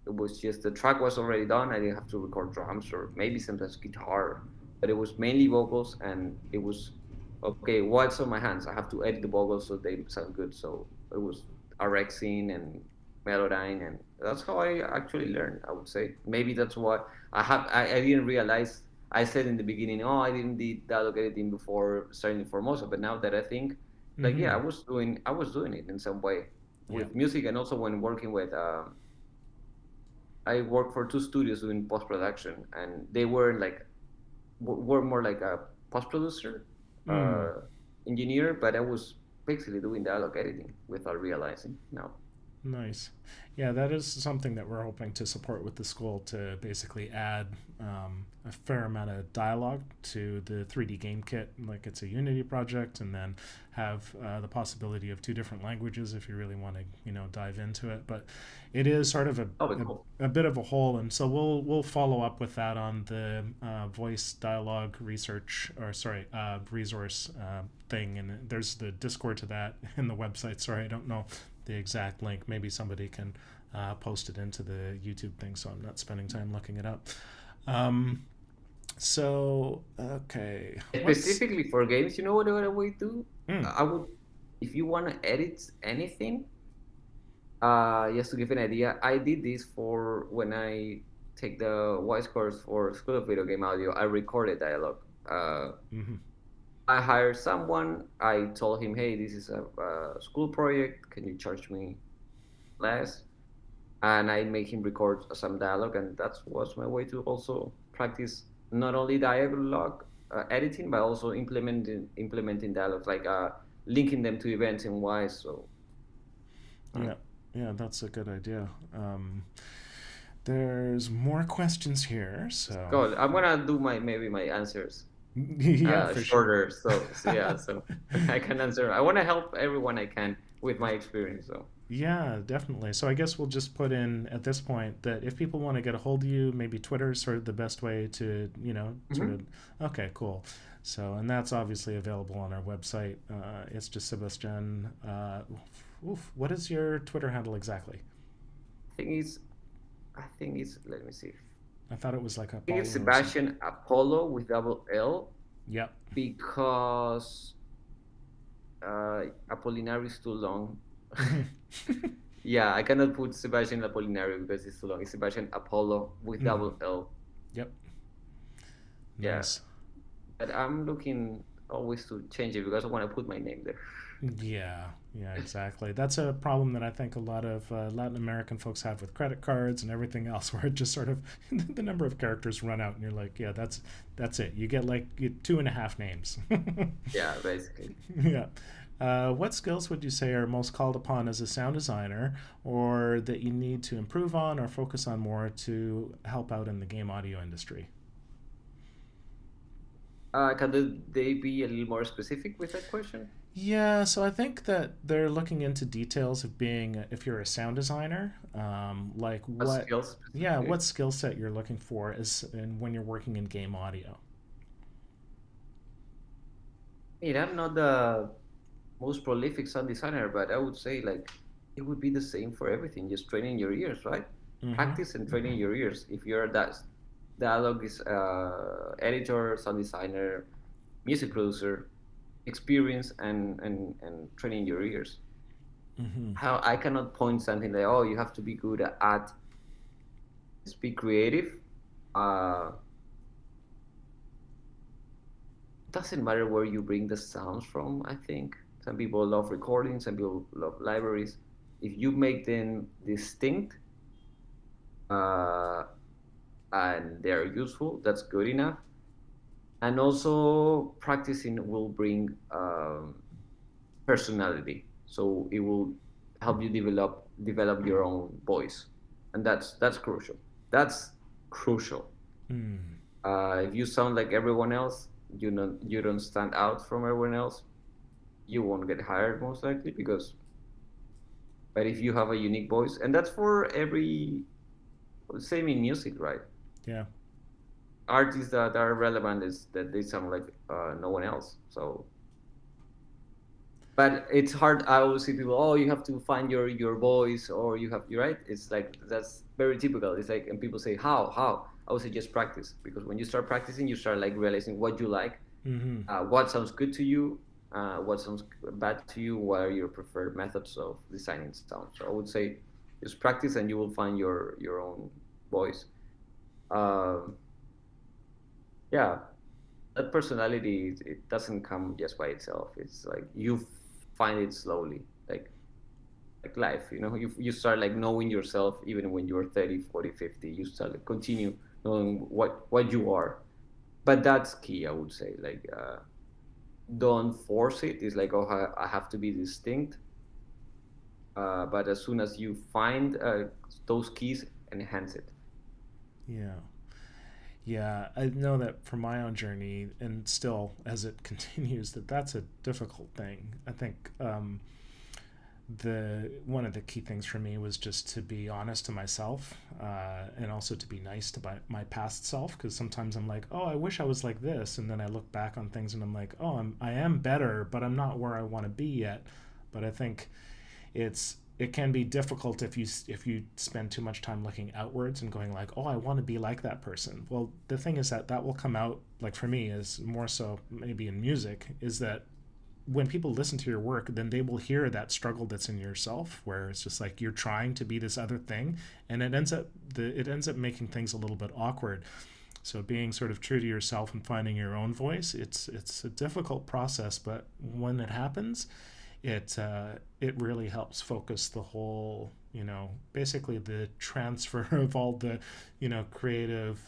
It was just the track was already done. I didn't have to record drums or maybe sometimes guitar, but it was mainly vocals, and it was okay. What's on my hands? I have to edit the vocals so they sound good. So it was RXing and Melodyne, and that's how I actually learned. I would say maybe that's what I didn't realize. I said in the beginning, oh, I didn't do dialogue editing before starting Formosa, but now that I think, like, yeah, Mm-hmm. I was doing it in some way Yeah. with music, and also when working with I worked for two studios doing post production, and they were like were more like a post producer, Mm. engineer, but I was basically doing dialogue editing without realizing. No. Nice. Yeah, that is something that we're hoping to support with the school to basically add a fair amount of dialogue to the 3D game kit. Like it's a Unity project, and then have the possibility of two different languages if you really want to, dive into it. But it is sort of Oh, but cool. a bit of a hole, and so we'll follow up with that on the voice dialogue research or sorry resource thing. And there's the Discord to that in the website. Sorry, I don't know the exact link. Maybe somebody can post it into the YouTube thing, so I'm not spending time looking it up. Um, so okay, what's Specifically for games, you know what I would do? mm, I would, if you want to edit anything, just to give an idea, I did this for when I take the Wise course for School of Video Game Audio. I recorded dialogue. mm-hmm, I hired someone. I told him, "Hey, this is a school project. Can you charge me less?" And I make him record some dialogue, and that was my way to also practice not only dialogue editing, but also implementing dialogues, like linking them to events in Wise. So. yeah, yeah, that's a good idea. There's more questions here, so Go. I'm gonna do maybe my answers yeah, for sure. shorter, so yeah, so I can answer. I want to help everyone I can with my experience. So Yeah, definitely. So I guess we'll just put in at this point that if people want to get a hold of you, maybe Twitter's sort of the best way to, sort of. hmm Okay, cool. So, and that's obviously available on our website. It's just Sebastian. What is your Twitter handle exactly? I think it's I think it's let me see. I thought it was like I think it's Apollo or something. Sebastian Apollo with double L Yep. because Apolinario is too long. Yeah, I cannot put Sebastian Apolinario because it's too long. It's Sebastian Apollo with Mm, double L. yep. Yeah, Nice. but I'm looking always to change it because I want to put my name there. Yeah, yeah, exactly. That's a problem that I think a lot of Latin American folks have with credit cards and everything else, where it just sort of the number of characters run out, and you're like, yeah, that's it. You get like two and a half names. Yeah, basically. Yeah. What skills would you say are most called upon as a sound designer, or that you need to improve on or focus on more to help out in the game audio industry? They be a little more specific with that question? Yeah, so I think that they're looking into details of being, if you're a sound designer, like Skills yeah, specifically? what skill set you're looking for is, and when you're working in game audio. I'm not the most prolific sound designer, but I would say like it would be the same for everything. Just training your ears, right? Mm-hmm. Practice and training your ears. If you're that dialogue is editor, sound designer, music producer, experience and training your ears. Mm-hmm. How I cannot point something like, oh, you have to be good at be creative. Uh, doesn't matter where you bring the sounds from. I think some people love recordings, some people love libraries. If you make them distinct uh, and they're useful, that's good enough. And also, practicing will bring personality, so it will help you develop your own voice, and that's crucial. That's crucial. Mm. If you sound like everyone else, you don't stand out from everyone else. You won't get hired most likely because. But if you have a unique voice, and that's for every same in music, right? Yeah. Artists that are relevant is that they sound like no one else. So, but it's hard. I always see people. Oh, you have to find your voice, or you have. You're right. It's like that's very typical. It's like, and people say how. I would say just practice because when you start practicing, you start like realizing what you like, Mm-hmm. what sounds good to you, what sounds bad to you, what are your preferred methods of designing sound. So I would say just practice and you will find your own voice. Um, yeah, that personality it doesn't come just by itself. It's like you find it slowly. Like like life, you start like knowing yourself even when you're 30, 40, 50. You start to continue knowing what you are. But that's key, I would say. Like, don't force it. It's like, oh, I have to be distinct. But as soon as you find those keys, enhance it. Yeah. Yeah, I know that from my own journey, and still as it continues, that's a difficult thing. I think the one of the key things for me was just to be honest to myself, and also to be nice to my past self, because sometimes I'm like, oh, I wish I was like this, and then I look back on things and I'm like, oh, I am better, but I'm not where I want to be yet. But I think it can be difficult if you spend too much time looking outwards and going like, oh, I want to be like that person. Well, the thing is that will come out, like for me, is more so maybe in music, is that when people listen to your work, then they will hear that struggle that's in yourself, where it's just like you're trying to be this other thing, and it ends up making things a little bit awkward. So being sort of true to yourself and finding your own voice, it's a difficult process, but when it happens, it really helps focus the whole, basically the transfer of all the, creative,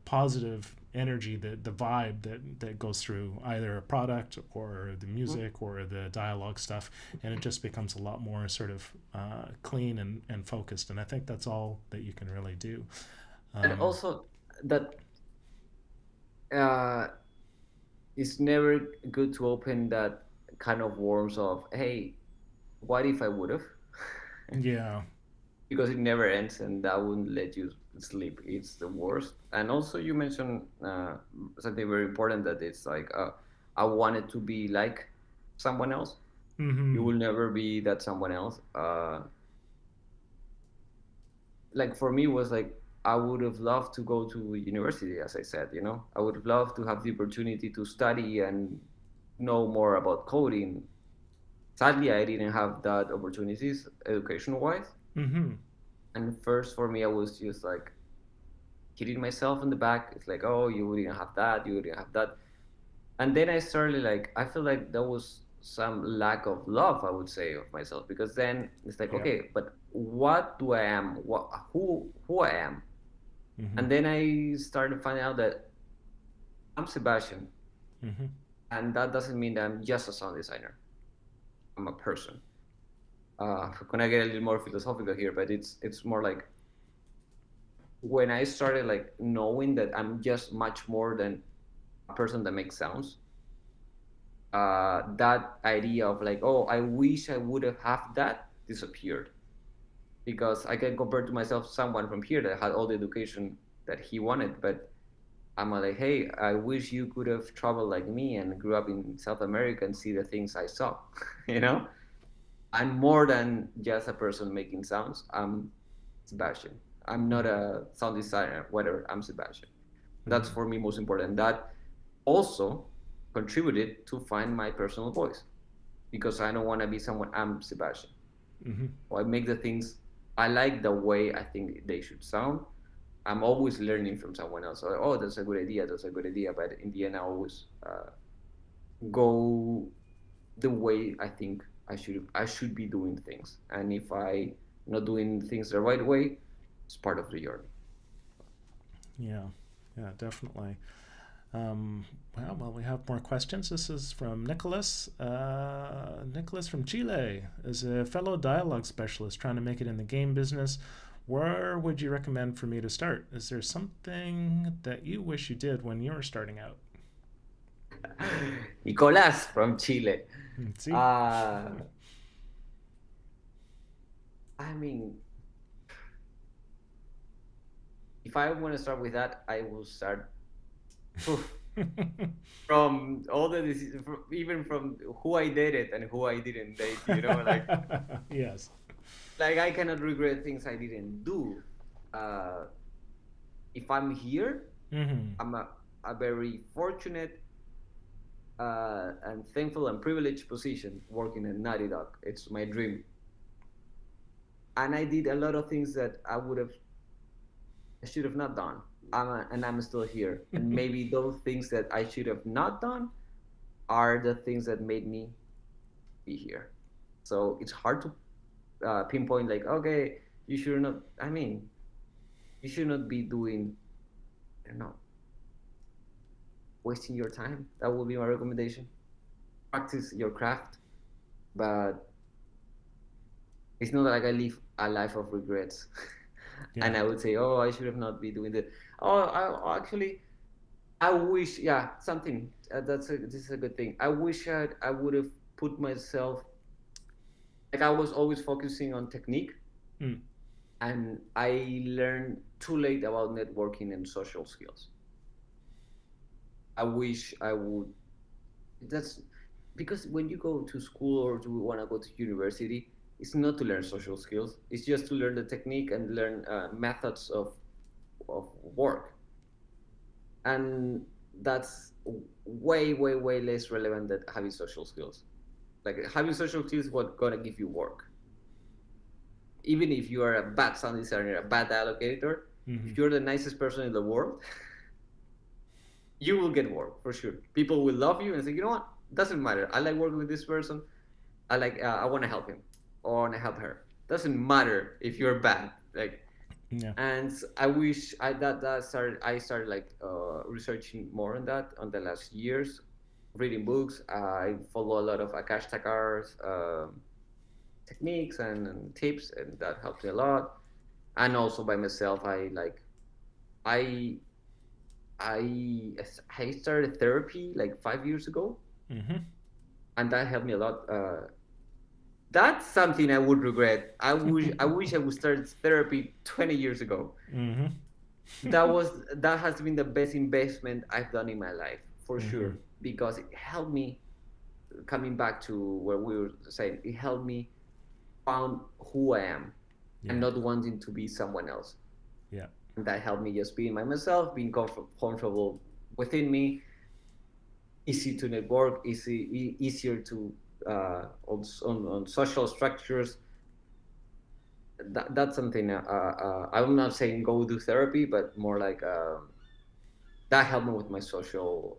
positive energy, the vibe that goes through either a product or the music or the dialogue stuff, and it just becomes a lot more sort of clean and focused. And I think that's all that you can really do. And Um, also that uh, it's never good to open that kind of worms of, hey, what if I would have? yeah. Because it never ends, and that wouldn't let you sleep. It's the worst. And also, you mentioned something very important, that it's like, I wanted to be like someone else. You Mm-hmm. will never be that someone else. Like for me, was like, I would have loved to go to university, as I said. I would have loved to have the opportunity to study and know more about coding. Sadly, I didn't have that opportunities education wise. Mm-hmm. And first, for me, I was just like hitting myself in the back. It's like, oh, you didn't have that, you didn't have that. And then I started, like, I feel like there was some lack of love, I would say, of myself, because then it's like, Yep. okay, but what do I am? Who I am? Mm-hmm. And then I started finding out that I'm Sebastian, Mm-hmm. and that doesn't mean that I'm just a sound designer. I'm a person. I'm gonna get a little more philosophical here, but it's more like, when I started like knowing that I'm just much more than a person that makes sounds, that idea of like, oh, I wish I would have had that, disappeared, because I can compare to myself someone from here that had all the education that he wanted, but I'm like, hey, I wish you could have traveled like me and grew up in South America and see the things I saw. you know, I'm more than just a person making sounds. I'm Sebastian. I'm not Mm-hmm. a sound designer, whatever. I'm Sebastian. That's Mm-hmm. for me most important. That also contributed to find my personal voice, because I don't want to be someone. I'm Sebastian. Mm-hmm. Or I make the things, I like the way I think they should sound. I'm always learning from someone else. So, oh, that's a good idea. That's a good idea. But in the end, I always go the way I think I should be doing things. And if I not doing things the right way, it's part of the journey. Yeah. Yeah, definitely. Well, we have more questions. This is from Nicholas. Nicholas from Chile is a fellow dialogue specialist trying to make it in the game business. Where would you recommend for me to start? Is there something that you wish you did when you were starting out? Nicolas from Chile. See? Uh, I mean, if I want to start with that, I will start from all the decisions, even from who I dated and who I didn't date. Like Yes. I cannot regret things I didn't do. Uh, if I'm here, Mm-hmm. I'm a very fortunate and thankful and privileged position working at Naughty Dog. It's my dream, and I did a lot of things that I should have not done. And I'm still here. And maybe those things that I should have not done are the things that made me be here. So it's hard to pinpoint like, okay, you should not. I mean, you should not be doing, I don't know, wasting your time. That would be my recommendation. Practice your craft, but it's not like I live a life of regrets. And I would say, oh, I should have not be doing that. Oh, actually, I wish, yeah, something. This is a good thing. I wish I would have put myself, like I was always focusing on technique, and I learned too late about networking and social skills. I wish I would. That's because when you go to school or you want to go to university, it's not to learn social skills. It's just to learn the technique and learn methods of work, and that's way less relevant than having social skills. Like having social skills is what gonna give you work. Even if you are a bad sound designer, a bad allocator, if you're the nicest person in the world, you will get work for sure. People will love you and say, you know what? Doesn't matter. I like working with this person. I want to help him or I want to help her. Doesn't matter if you're bad. Like, and I wish I started like researching more on that on the last years, reading books. I follow a lot of Akash Takar's techniques and tips, and that helped me a lot. And also by myself, I I started therapy like 5 years ago, and that helped me a lot. That's something I would regret. I wish I would start therapy 20 years ago. That has been the best investment I've done in my life for sure, because it helped me. Coming back to where we were saying, it helped me found who I am, and not wanting to be someone else. And that helped me just being by myself, being comfortable within me, easy to network, easier to on social structures. That's something I'm not saying go do therapy, but more like that helped me with my social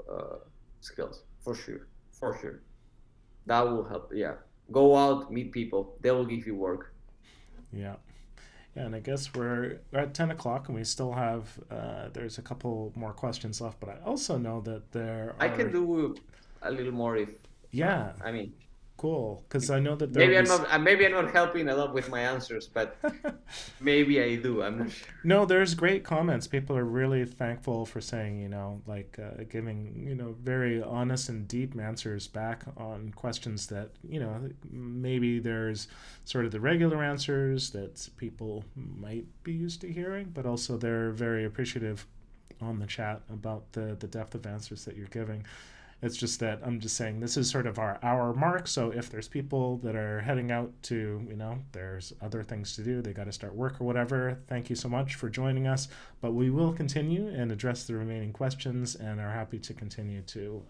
skills for sure. That will help. Yeah, go out, meet people. They will give you work. Yeah, and I guess we're at 10 o'clock and we still have, there's a couple more questions left, but I also know that there are... I can do a little more if... Yeah. I mean... Cool, because I know that maybe I'm not helping a lot with my answers, but maybe I do. I'm not sure. No, there's great comments. People are really thankful for saying, like giving, very honest and deep answers back on questions that, maybe there's sort of the regular answers that people might be used to hearing, but also they're very appreciative on the chat about the depth of answers that you're giving. It's just that I'm just saying this is sort of our hour mark. So if there's people that are heading out to, there's other things to do, they got to start work or whatever. Thank you so much for joining us. But we will continue and address the remaining questions and are happy to continue to,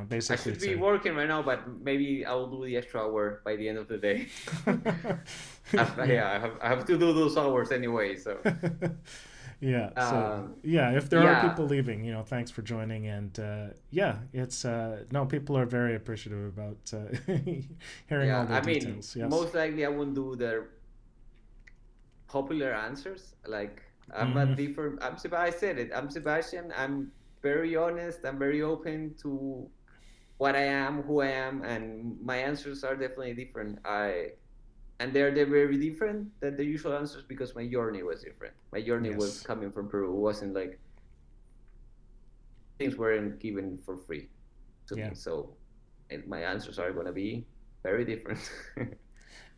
basically. I should be working right now, but maybe I will do the extra hour by the end of the day. I have to do those hours anyway, so. Yeah. So if there are people leaving, thanks for joining, and it's people are very appreciative about hearing all the details. Yes. Most likely I won't do the popular answers. Like I'm a different. I said it. I'm Sebastian. I'm very honest. I'm very open to what I am, who I am, and my answers are definitely different. And they're very different than the usual answers because my journey was different. My journey was coming from Peru. It wasn't like things weren't given for free to me. So my answers are going to be very different.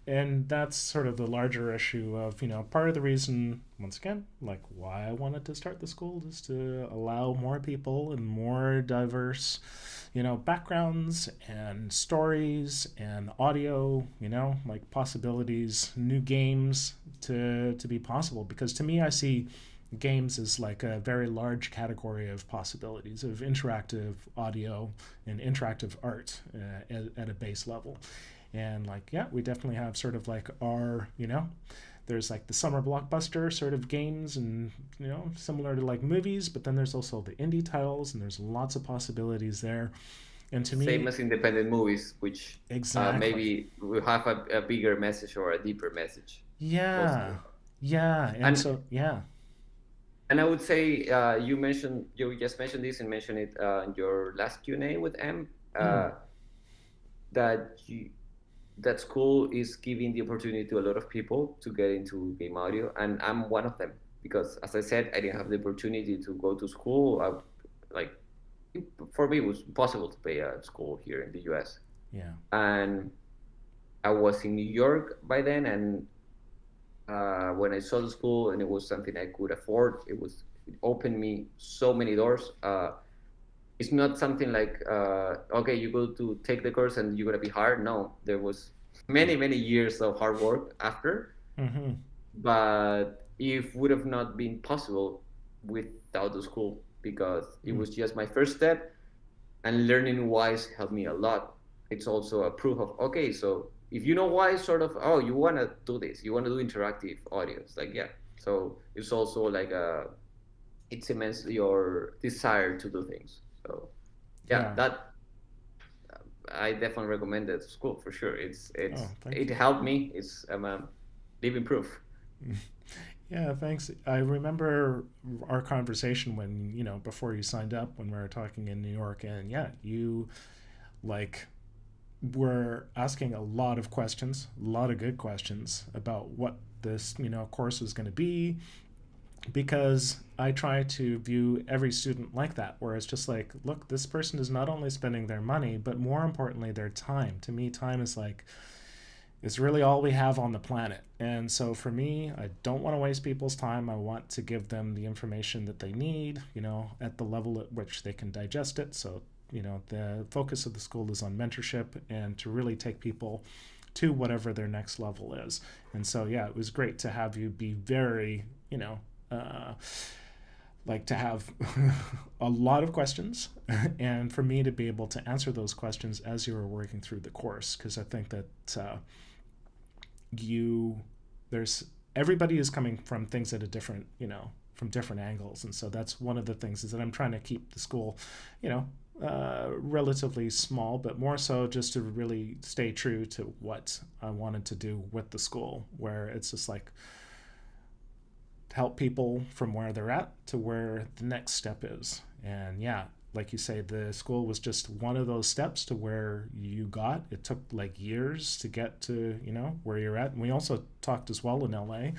And that's sort of the larger issue of, part of the reason, once again, like why I wanted to start the school is to allow more people and more diverse, backgrounds and stories and audio, like possibilities, new games to be possible. Because to me, I see games as like a very large category of possibilities of interactive audio and interactive art at a base level. And we definitely have sort of like our, there's like the summer blockbuster sort of games and, similar to like movies, but then there's also the indie titles and there's lots of possibilities there. And to Same me, as independent movies, which exactly. maybe will have a bigger message or a deeper message, Yeah. mostly. Yeah. And And so, yeah. and I would say you just mentioned this and mentioned it in your last Q&A with M, Mm. that that school is giving the opportunity to a lot of people to get into game audio, and I'm one of them because, as I said, I didn't have the opportunity to go to school. Like for me, it was impossible to pay a school here in the U.S. Yeah. And I was in New York by then, and when I saw the school and it was something I could afford, it opened me so many doors. It's not something like okay, you go to take the course and you're gonna be hired. No, there was many years of hard work after, Mm-hmm. but it would have not been possible without the school because it Mm. was just my first step, and learning wise helped me a lot. It's also a proof of, okay, so if you know why, sort of, oh, you want to do this, you want to do interactive audio. It's like, yeah. So it's also like it cements your desire to do things. So yeah, Yeah. that I definitely recommend that school for sure. Oh, thank It you. helped me. It's a living proof. Yeah, thanks. I remember our conversation when, before you signed up, when we were talking in New York, and yeah, you like were asking a lot of questions, a lot of good questions about what this, course was going to be, because I try to view every student like that, where it's just like, look, this person is not only spending their money, but more importantly, their time. To me, time is like, it's really all we have on the planet. And so for me, I don't want to waste people's time. I want to give them the information that they need, at the level at which they can digest it. So, the focus of the school is on mentorship and to really take people to whatever their next level is. And so, yeah, it was great to have you be very, uh, like to have a lot of questions and for me to be able to answer those questions as you were working through the course, because I think that you there's everybody is coming from things at a different from different angles, and so that's one of the things is that I'm trying to keep the school you know relatively small, but more so just to really stay true to what I wanted to do with the school, where it's just like help people from where they're at to where the next step is. And yeah, like you say, the school was just one of those steps to where you got. It took like years to get to, where you're at. And we also talked as well in LA.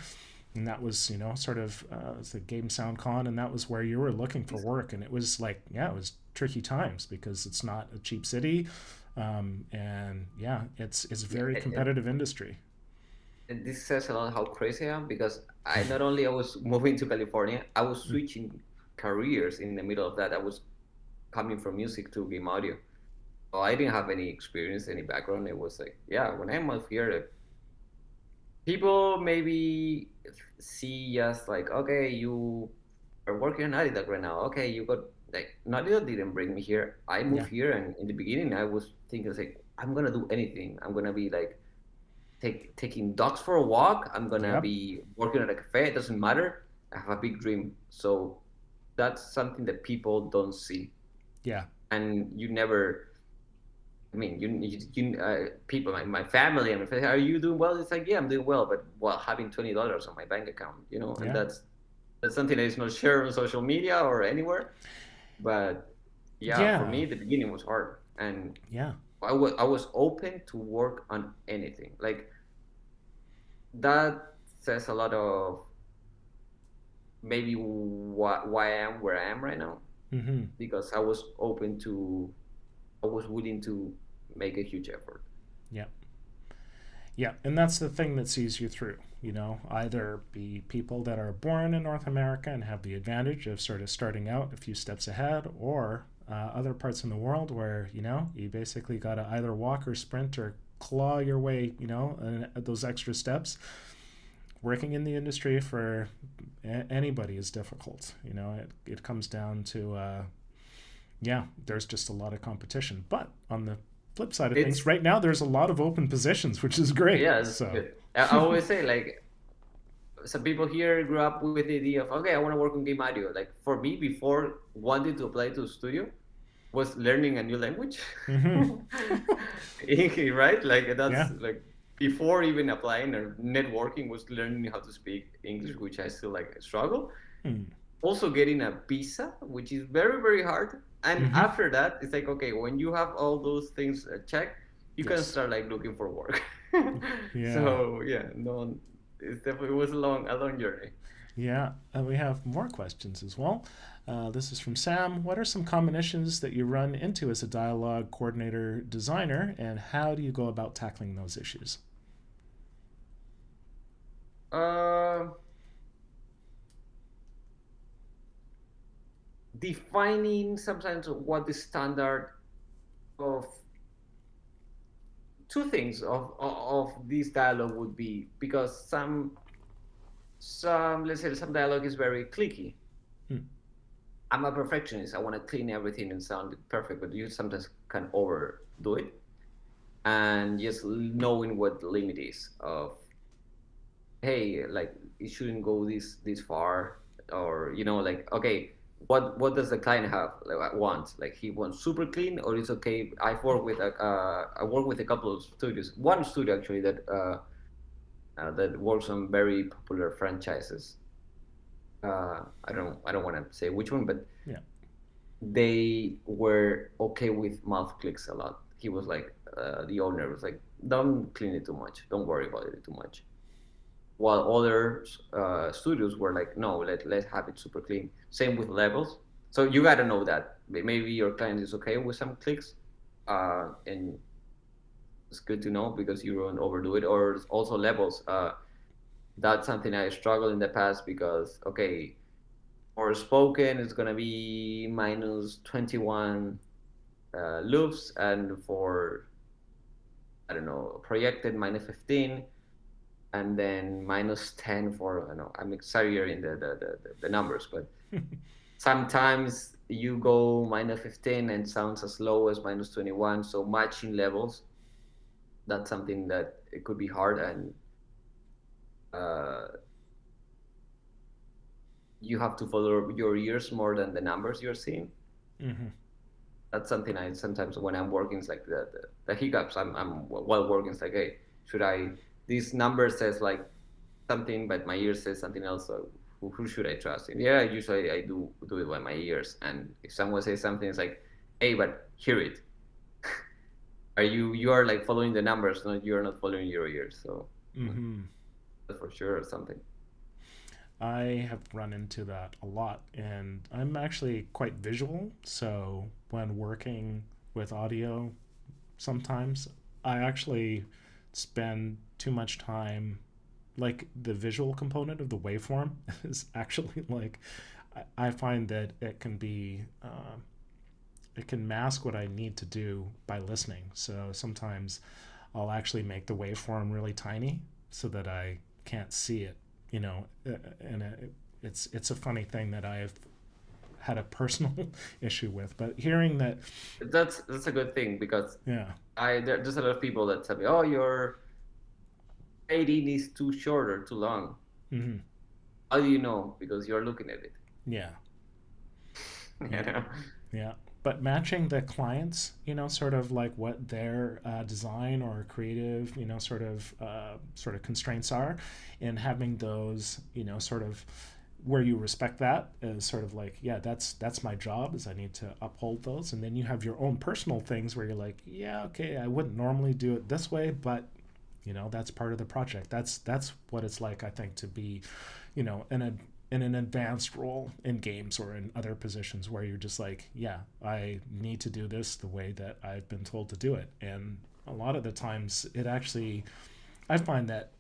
And that was, sort of it's a Game Sound Con, and that was where you were looking for work. And it was like, yeah, it was tricky times because it's not a cheap city. And yeah, it's a Yeah, very competitive industry. and this says a lot how crazy I am because I not only I was moving to California, I was Mm. switching careers in the middle of that. I was coming from music to game audio. So I didn't have any experience, any background. It was like, yeah, when I moved here, people maybe see just like, okay, you are working on Naughty Dog right now. Okay, you got like Naughty Dog didn't bring me here. I Yeah. moved here, and in the beginning, I was thinking like, I'm gonna do anything. I'm gonna be like taking dogs for a walk. I'm gonna Yep. be working at a cafe. It doesn't matter. I have a big dream. So that's something that people don't see, Yeah. and you never. I mean, people, my family, and my friends, are you doing well? It's like, yeah, I'm doing well, but while having $20 on my bank account, and Yeah. that's something that is not shared on social media or anywhere. But yeah, for Yeah. me, the beginning was hard, and Yeah. I was open to work on anything. Like that says a lot of maybe why I am where I am right now Mm-hmm. because I was willing to make a huge effort. Yeah. Yeah, and that's the thing that sees you through. Either be people that are born in North America and have the advantage of sort of starting out a few steps ahead, or other parts in the world where you basically got to either walk or sprint or claw your way, those extra steps. Working in the industry for anybody is difficult. It comes down to yeah, there's just a lot of competition. But on the flip side of things, It's right now there's a lot of open positions, which is great. Yeah, it's So, good. I always say like some people here grew up with the idea of, okay, I want to work on game audio. Like for me, before wanting to apply to a studio, was learning a new language. Mm-hmm. Right? Like Yeah. that's like before even applying or networking was learning how to speak English, which I still like struggle. Mm. Also getting a visa, which is very, very hard. And Mm-hmm. after that, it's like, okay, when you have all those things checked, you can Yes. start like looking for work. Yeah. So yeah, no, it's definitely it was a long journey. Yeah, we have more questions as well. This is from Sam. What are some common issues that you run into as a dialogue coordinator designer, and how do you go about tackling those issues? Uh, Defining sometimes what the standard of two things of this dialogue would be, because some let's say some dialogue is very clicky. Hmm. I'm a perfectionist. I want to clean everything and sound perfect, but you sometimes can overdo it. And just knowing what the limit is of, hey, like it shouldn't go this far, or like, okay, what does the client have like want? Like he wants super clean, or it's okay. I work with a couple of studios. One studio actually that works on very popular franchises. I don't want to say which one, but Yeah. they were okay with mouth clicks a lot. He was like, the owner was like, don't clean it too much, don't worry about it too much. While other studios were like, no, let's have it super clean. Same with levels. So you got to know that maybe your client is okay with some clicks, and it's good to know because you don't overdo it. Or also levels. That's something I struggled in the past because, okay, for spoken it's gonna be minus 21 loops, and for, I don't know, projected minus 15, and then minus 10 for, I don't know, I'm exaggerating the numbers, but sometimes you go minus 15 and sounds as low as minus 21. So matching levels, that's something that it could be hard, and uh, you have to follow your ears more than the numbers you're seeing. Mm-hmm. That's something I sometimes when I'm working, it's like the hiccups. I'm while working, it's like, hey, should I? This number says like something, but my ear says something else. So who should I trust? And yeah, usually I do it by my ears. And if someone says something, it's like, hey, but hear it. Are you are like following the numbers? No, you're not following your ears. So Mm-hmm. that's for sure or something. I have run into that a lot, and I'm actually quite visual. So when working with audio, sometimes I actually spend too much time, like the visual component of the waveform is actually like, I find that it can mask what I need to do by listening. So sometimes I'll actually make the waveform really tiny so that I can't see it, and it's a funny thing that I've had a personal issue with. But hearing that, That's a good thing because yeah, there's a lot of people that tell me, oh, your fading is too short or too long. mm-hmm, How do you know? Because you're looking at it. yeah, You yeah, know? yeah. But matching the clients, sort of like what their design or creative, sort of constraints are, and having those, sort of where you respect that is sort of like, yeah, that's my job, is I need to uphold those. And then you have your own personal things where you're like, yeah, okay, I wouldn't normally do it this way, but that's part of the project. That's what it's like, I think, to be, in an advanced role in games or in other positions where you're just like, yeah, I need to do this the way that I've been told to do it. And a lot of the times it actually, I find that,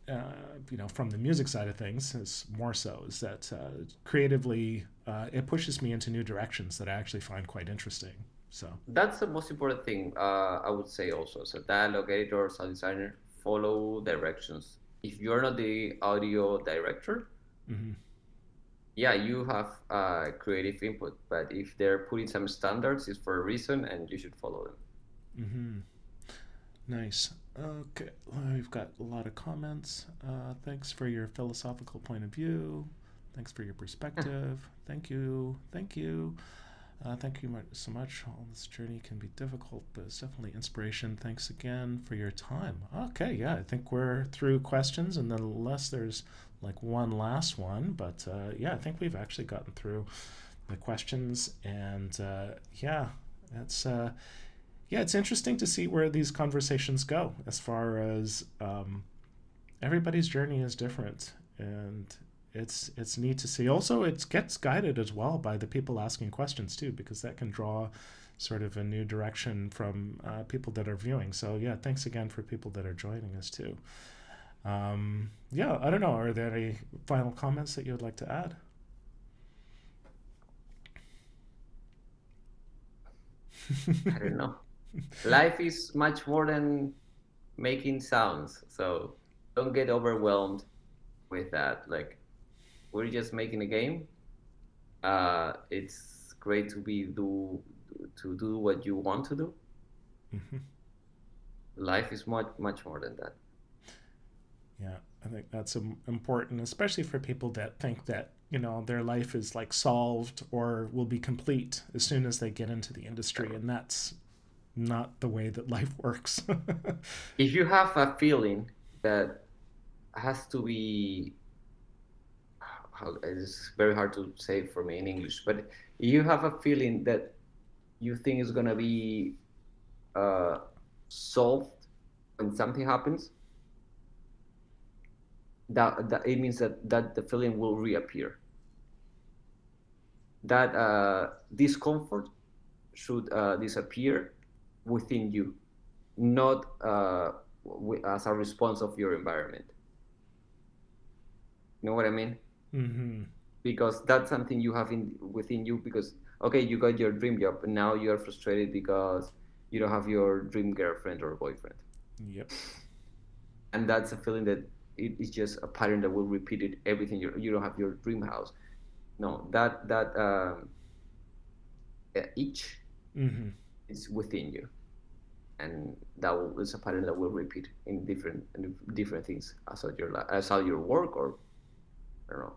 from the music side of things, is more so, is that creatively, it pushes me into new directions that I actually find quite interesting. So, That's the most important thing, I would say also. So dialogue editor or sound designer, follow directions. If you're not the audio director, mm-hmm, yeah, you have creative input. But if they're putting some standards, it's for a reason, and you should follow them. mm-hmm. Nice. Okay, we've got a lot of comments. Thanks for your philosophical point of view. Thanks for your perspective. Thank you. Thank you. Thank you so much. All this journey can be difficult, but it's definitely inspiration. Thanks again for your time. Okay, yeah, I think we're through questions, and then unless there's like one last one, but yeah, I think we've actually gotten through the questions, and yeah, it's yeah, it's interesting to see where these conversations go. As far as everybody's journey is different, and it's neat to see. Also, it gets guided as well by the people asking questions too, because that can draw sort of a new direction from people that are viewing. So yeah, thanks again for people that are joining us too. Yeah, I don't know. Are there any final comments that you would like to add? I don't know. Life is much more than making sounds, so don't get overwhelmed with that. Like, we're just making a game. It's great to do what you want to do. Mm-hmm. Life is much more than that. Yeah, I think that's important, especially for people that think that, their life is like solved or will be complete as soon as they get into the industry. And that's not the way that life works. If you have a feeling that has to be, how, it's very hard to say for me in English, but you have a feeling that you think is gonna be uh, solved when something happens, that it means that the feeling will reappear. That discomfort should disappear within you, not as a response of your environment. You know what I mean? Mm-hmm. Because that's something you have in within you. Because okay, you got your dream job, and now you are frustrated because you don't have your dream girlfriend or boyfriend, Yep. and that's a feeling that it is just a pattern that will repeat it everything. You don't have your dream house. No, that itch Mm-hmm. is within you, and is a pattern that will repeat in different things as your work, or I don't know,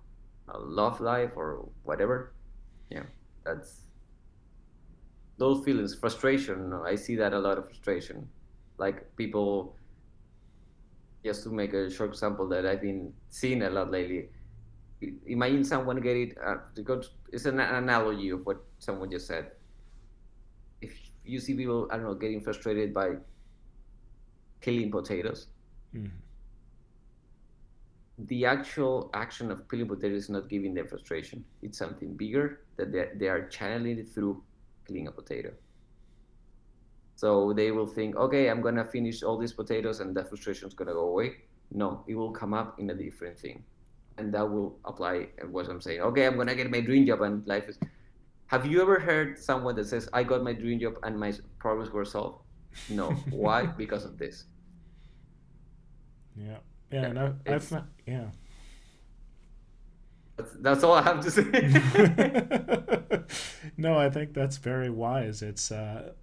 a love life or whatever. Yeah, that's those feelings, frustration. I see that a lot of frustration, like people. Just to make a short example that I've been seeing a lot lately. Imagine someone get it. Because it's an analogy of what someone just said. If you see people, I don't know, getting frustrated by peeling potatoes, Mm-hmm. the actual action of peeling potatoes is not giving them frustration. It's something bigger that they are channeling it through peeling a potato. So they will think, okay, I'm gonna finish all these potatoes and that frustration is gonna go away. No, it will come up in a different thing, and that will apply what I'm saying. Okay, I'm gonna get my dream job and life is. Have you ever heard someone that says, "I got my dream job and my problems were solved"? No. Why? Because of this. Yeah. Yeah, Yeah, and it's yeah. that's all I have to say. No, I think that's very wise. It's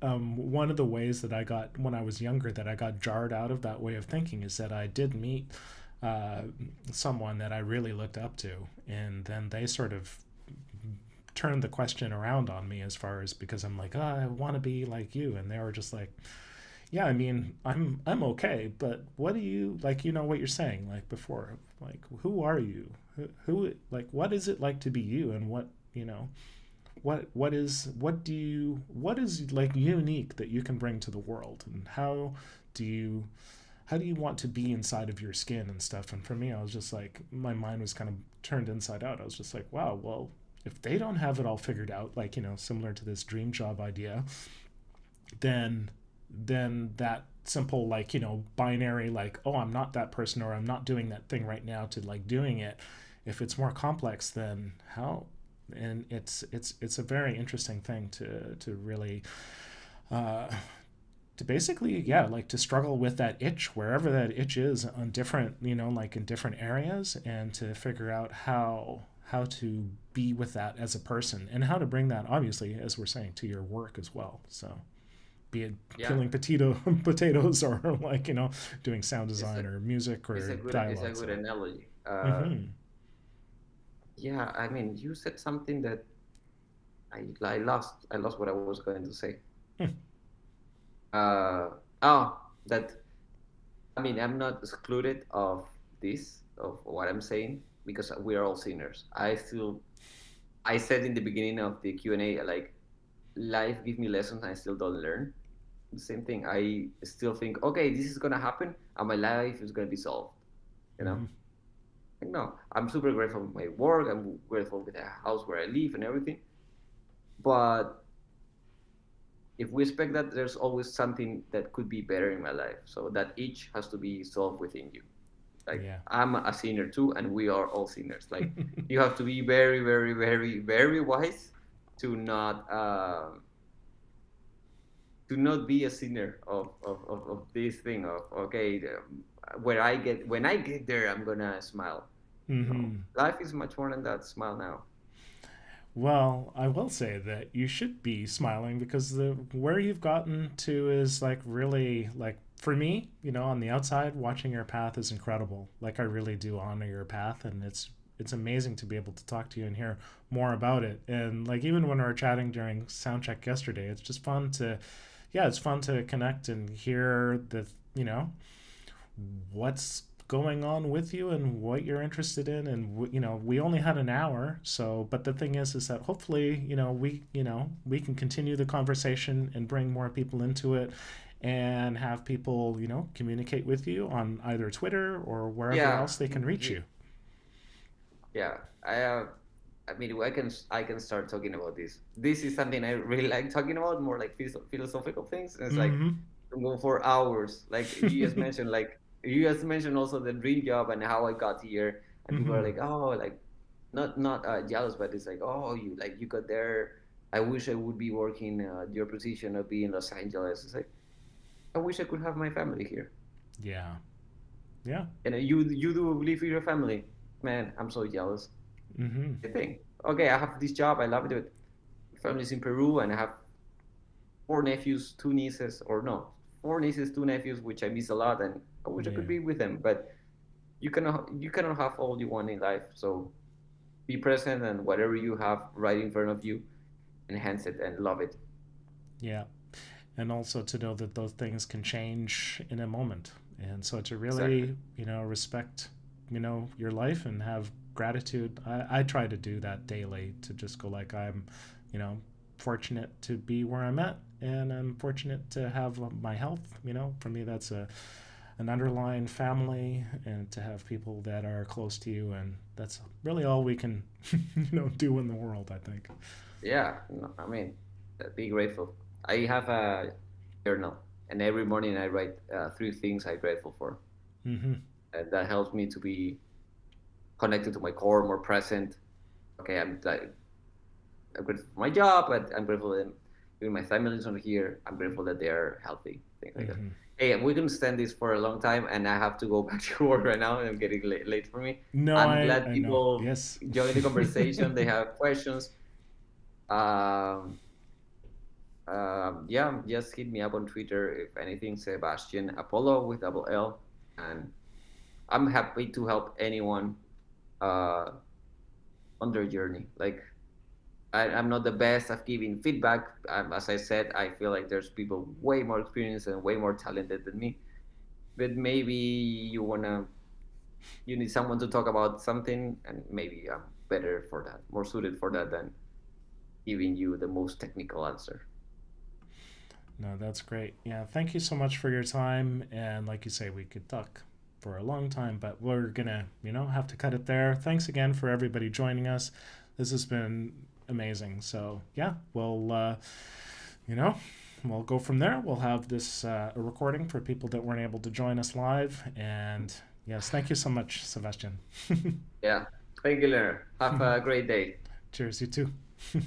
one of the ways that I got when I was younger that I got jarred out of that way of thinking is that I did meet uh, someone that I really looked up to, and then they sort of turned the question around on me as far as because I'm like, oh, I want to be like you, and they were just like, yeah, I mean, I'm okay, but what do you like? You know what you're saying, like before, like who are you? Who like what is it like to be you, and what is like unique that you can bring to the world, and do you how do you want to be inside of your skin and stuff? And for me, I was just like, my mind was kind of turned inside out. I was just like, wow, well, if they don't have it all figured out, like similar to this dream job idea, then that simple like binary like, oh, I'm not that person or I'm not doing that thing right now to like doing it, if it's more complex, then how? And it's a very interesting thing to really uh to basically, yeah, like to struggle with that itch wherever that itch is on different, like in different areas, and to figure out how to be with that as a person, and how to bring that, obviously, as we're saying, to your work as well. So be it Yeah, peeling potatoes or like doing sound it's a design or music or it's a dialogue. good So analogy. mm-hmm. Yeah, I mean, you said something that I lost what I was going to say. Hmm. Uh, oh, that I mean, I'm not excluded of this of what I'm saying because we are all sinners. I said in the beginning of the Q&A, like, life gives me lessons I still don't learn. The same thing. I still think, okay, this is gonna happen, and my life is gonna be solved. You know, Hmm. like, no, I'm super grateful with my work. I'm grateful with the house where I live and everything. But if we expect that, there's always something that could be better in my life. So that each has to be solved within you. Like, Yeah. I'm a sinner too, and we are all sinners. Like, you have to be very, very, very, very wise to not be a sinner of this thing of, okay, where I get when I get there, I'm gonna smile. No, Hmm. life is much more than that. Smile now. Well, I will say that you should be smiling because the where you've gotten to is like really like for me, on the outside watching your path is incredible. Like I really do honor your path and it's amazing to be able to talk to you and hear more about it. And like even when we were chatting during sound check yesterday, it's just fun to it's fun to connect and hear what's going on with you and what you're interested in and we only had an hour, so but the thing is that hopefully we can continue the conversation and bring more people into it and have people communicate with you on either Twitter or wherever Yeah, else they can reach y- you. yeah. I mean, I can start talking about this. This is something I really like talking about, more like philosophical things. And it's like Mm-hmm. can go for hours. Like you just mentioned also the dream job and how I got here, and people are Mm-hmm. like, oh, like not jealous, but it's like, oh, you got there. I wish I would be working your position of being in Los Angeles. It's like, I wish I could have my family here. Yeah. Yeah. And you do live with your family, man. I'm so jealous. Mm-hmm. The thing, okay, I have this job, I love it. Family's in Peru, and I have four nephews, two nieces, or no, four nieces, two nephews, which I miss a lot, and I wish I could Yeah. be with them. But you cannot have all you want in life. So be present, and whatever you have right in front of you, enhance it and love it. Yeah. And also to know that those things can change in a moment, and so to Exactly. really respect your life and have gratitude. I try to do that daily, to just go like I'm you know fortunate to be where I'm at, and I'm fortunate to have my health. For me that's an underlying family, and to have people that are close to you, and that's really all we can do in the world, I think. Yeah, no, I mean, be grateful. I have a journal, and every morning I write three things I'm grateful for, Mm-hmm. and that helps me to be connected to my core, more present. Okay, I'm grateful for my job, but I'm grateful that even my family is not here. I'm grateful that they are healthy, things like that. Mm-hmm. Hey, we can stand this for a long time, and I have to go back to work right now, and I'm getting late for me. No, I'm I glad I know. people Yes. join the conversation. They have questions. Um, yeah, just hit me up on Twitter if anything. Sebastian Apollo with double L, and I'm happy to help anyone uh, on their journey. Like, I'm not the best at giving feedback. As I said, I feel like there's people way more experienced and way more talented than me. But maybe you need someone to talk about something, and maybe I'm better for that, more suited for that than giving you the most technical answer. No, that's great. Yeah, thank you so much for your time. And like you say, we could talk for a long time, but we're gonna, have to cut it there. Thanks again for everybody joining us. This has been amazing. So yeah, you know, we'll go from there. We'll have this a recording for people that weren't able to join us live. And yes, thank you so much, Sebastian. Yeah. Thank you, Leonard. Have a great day. Cheers, you too. Bye.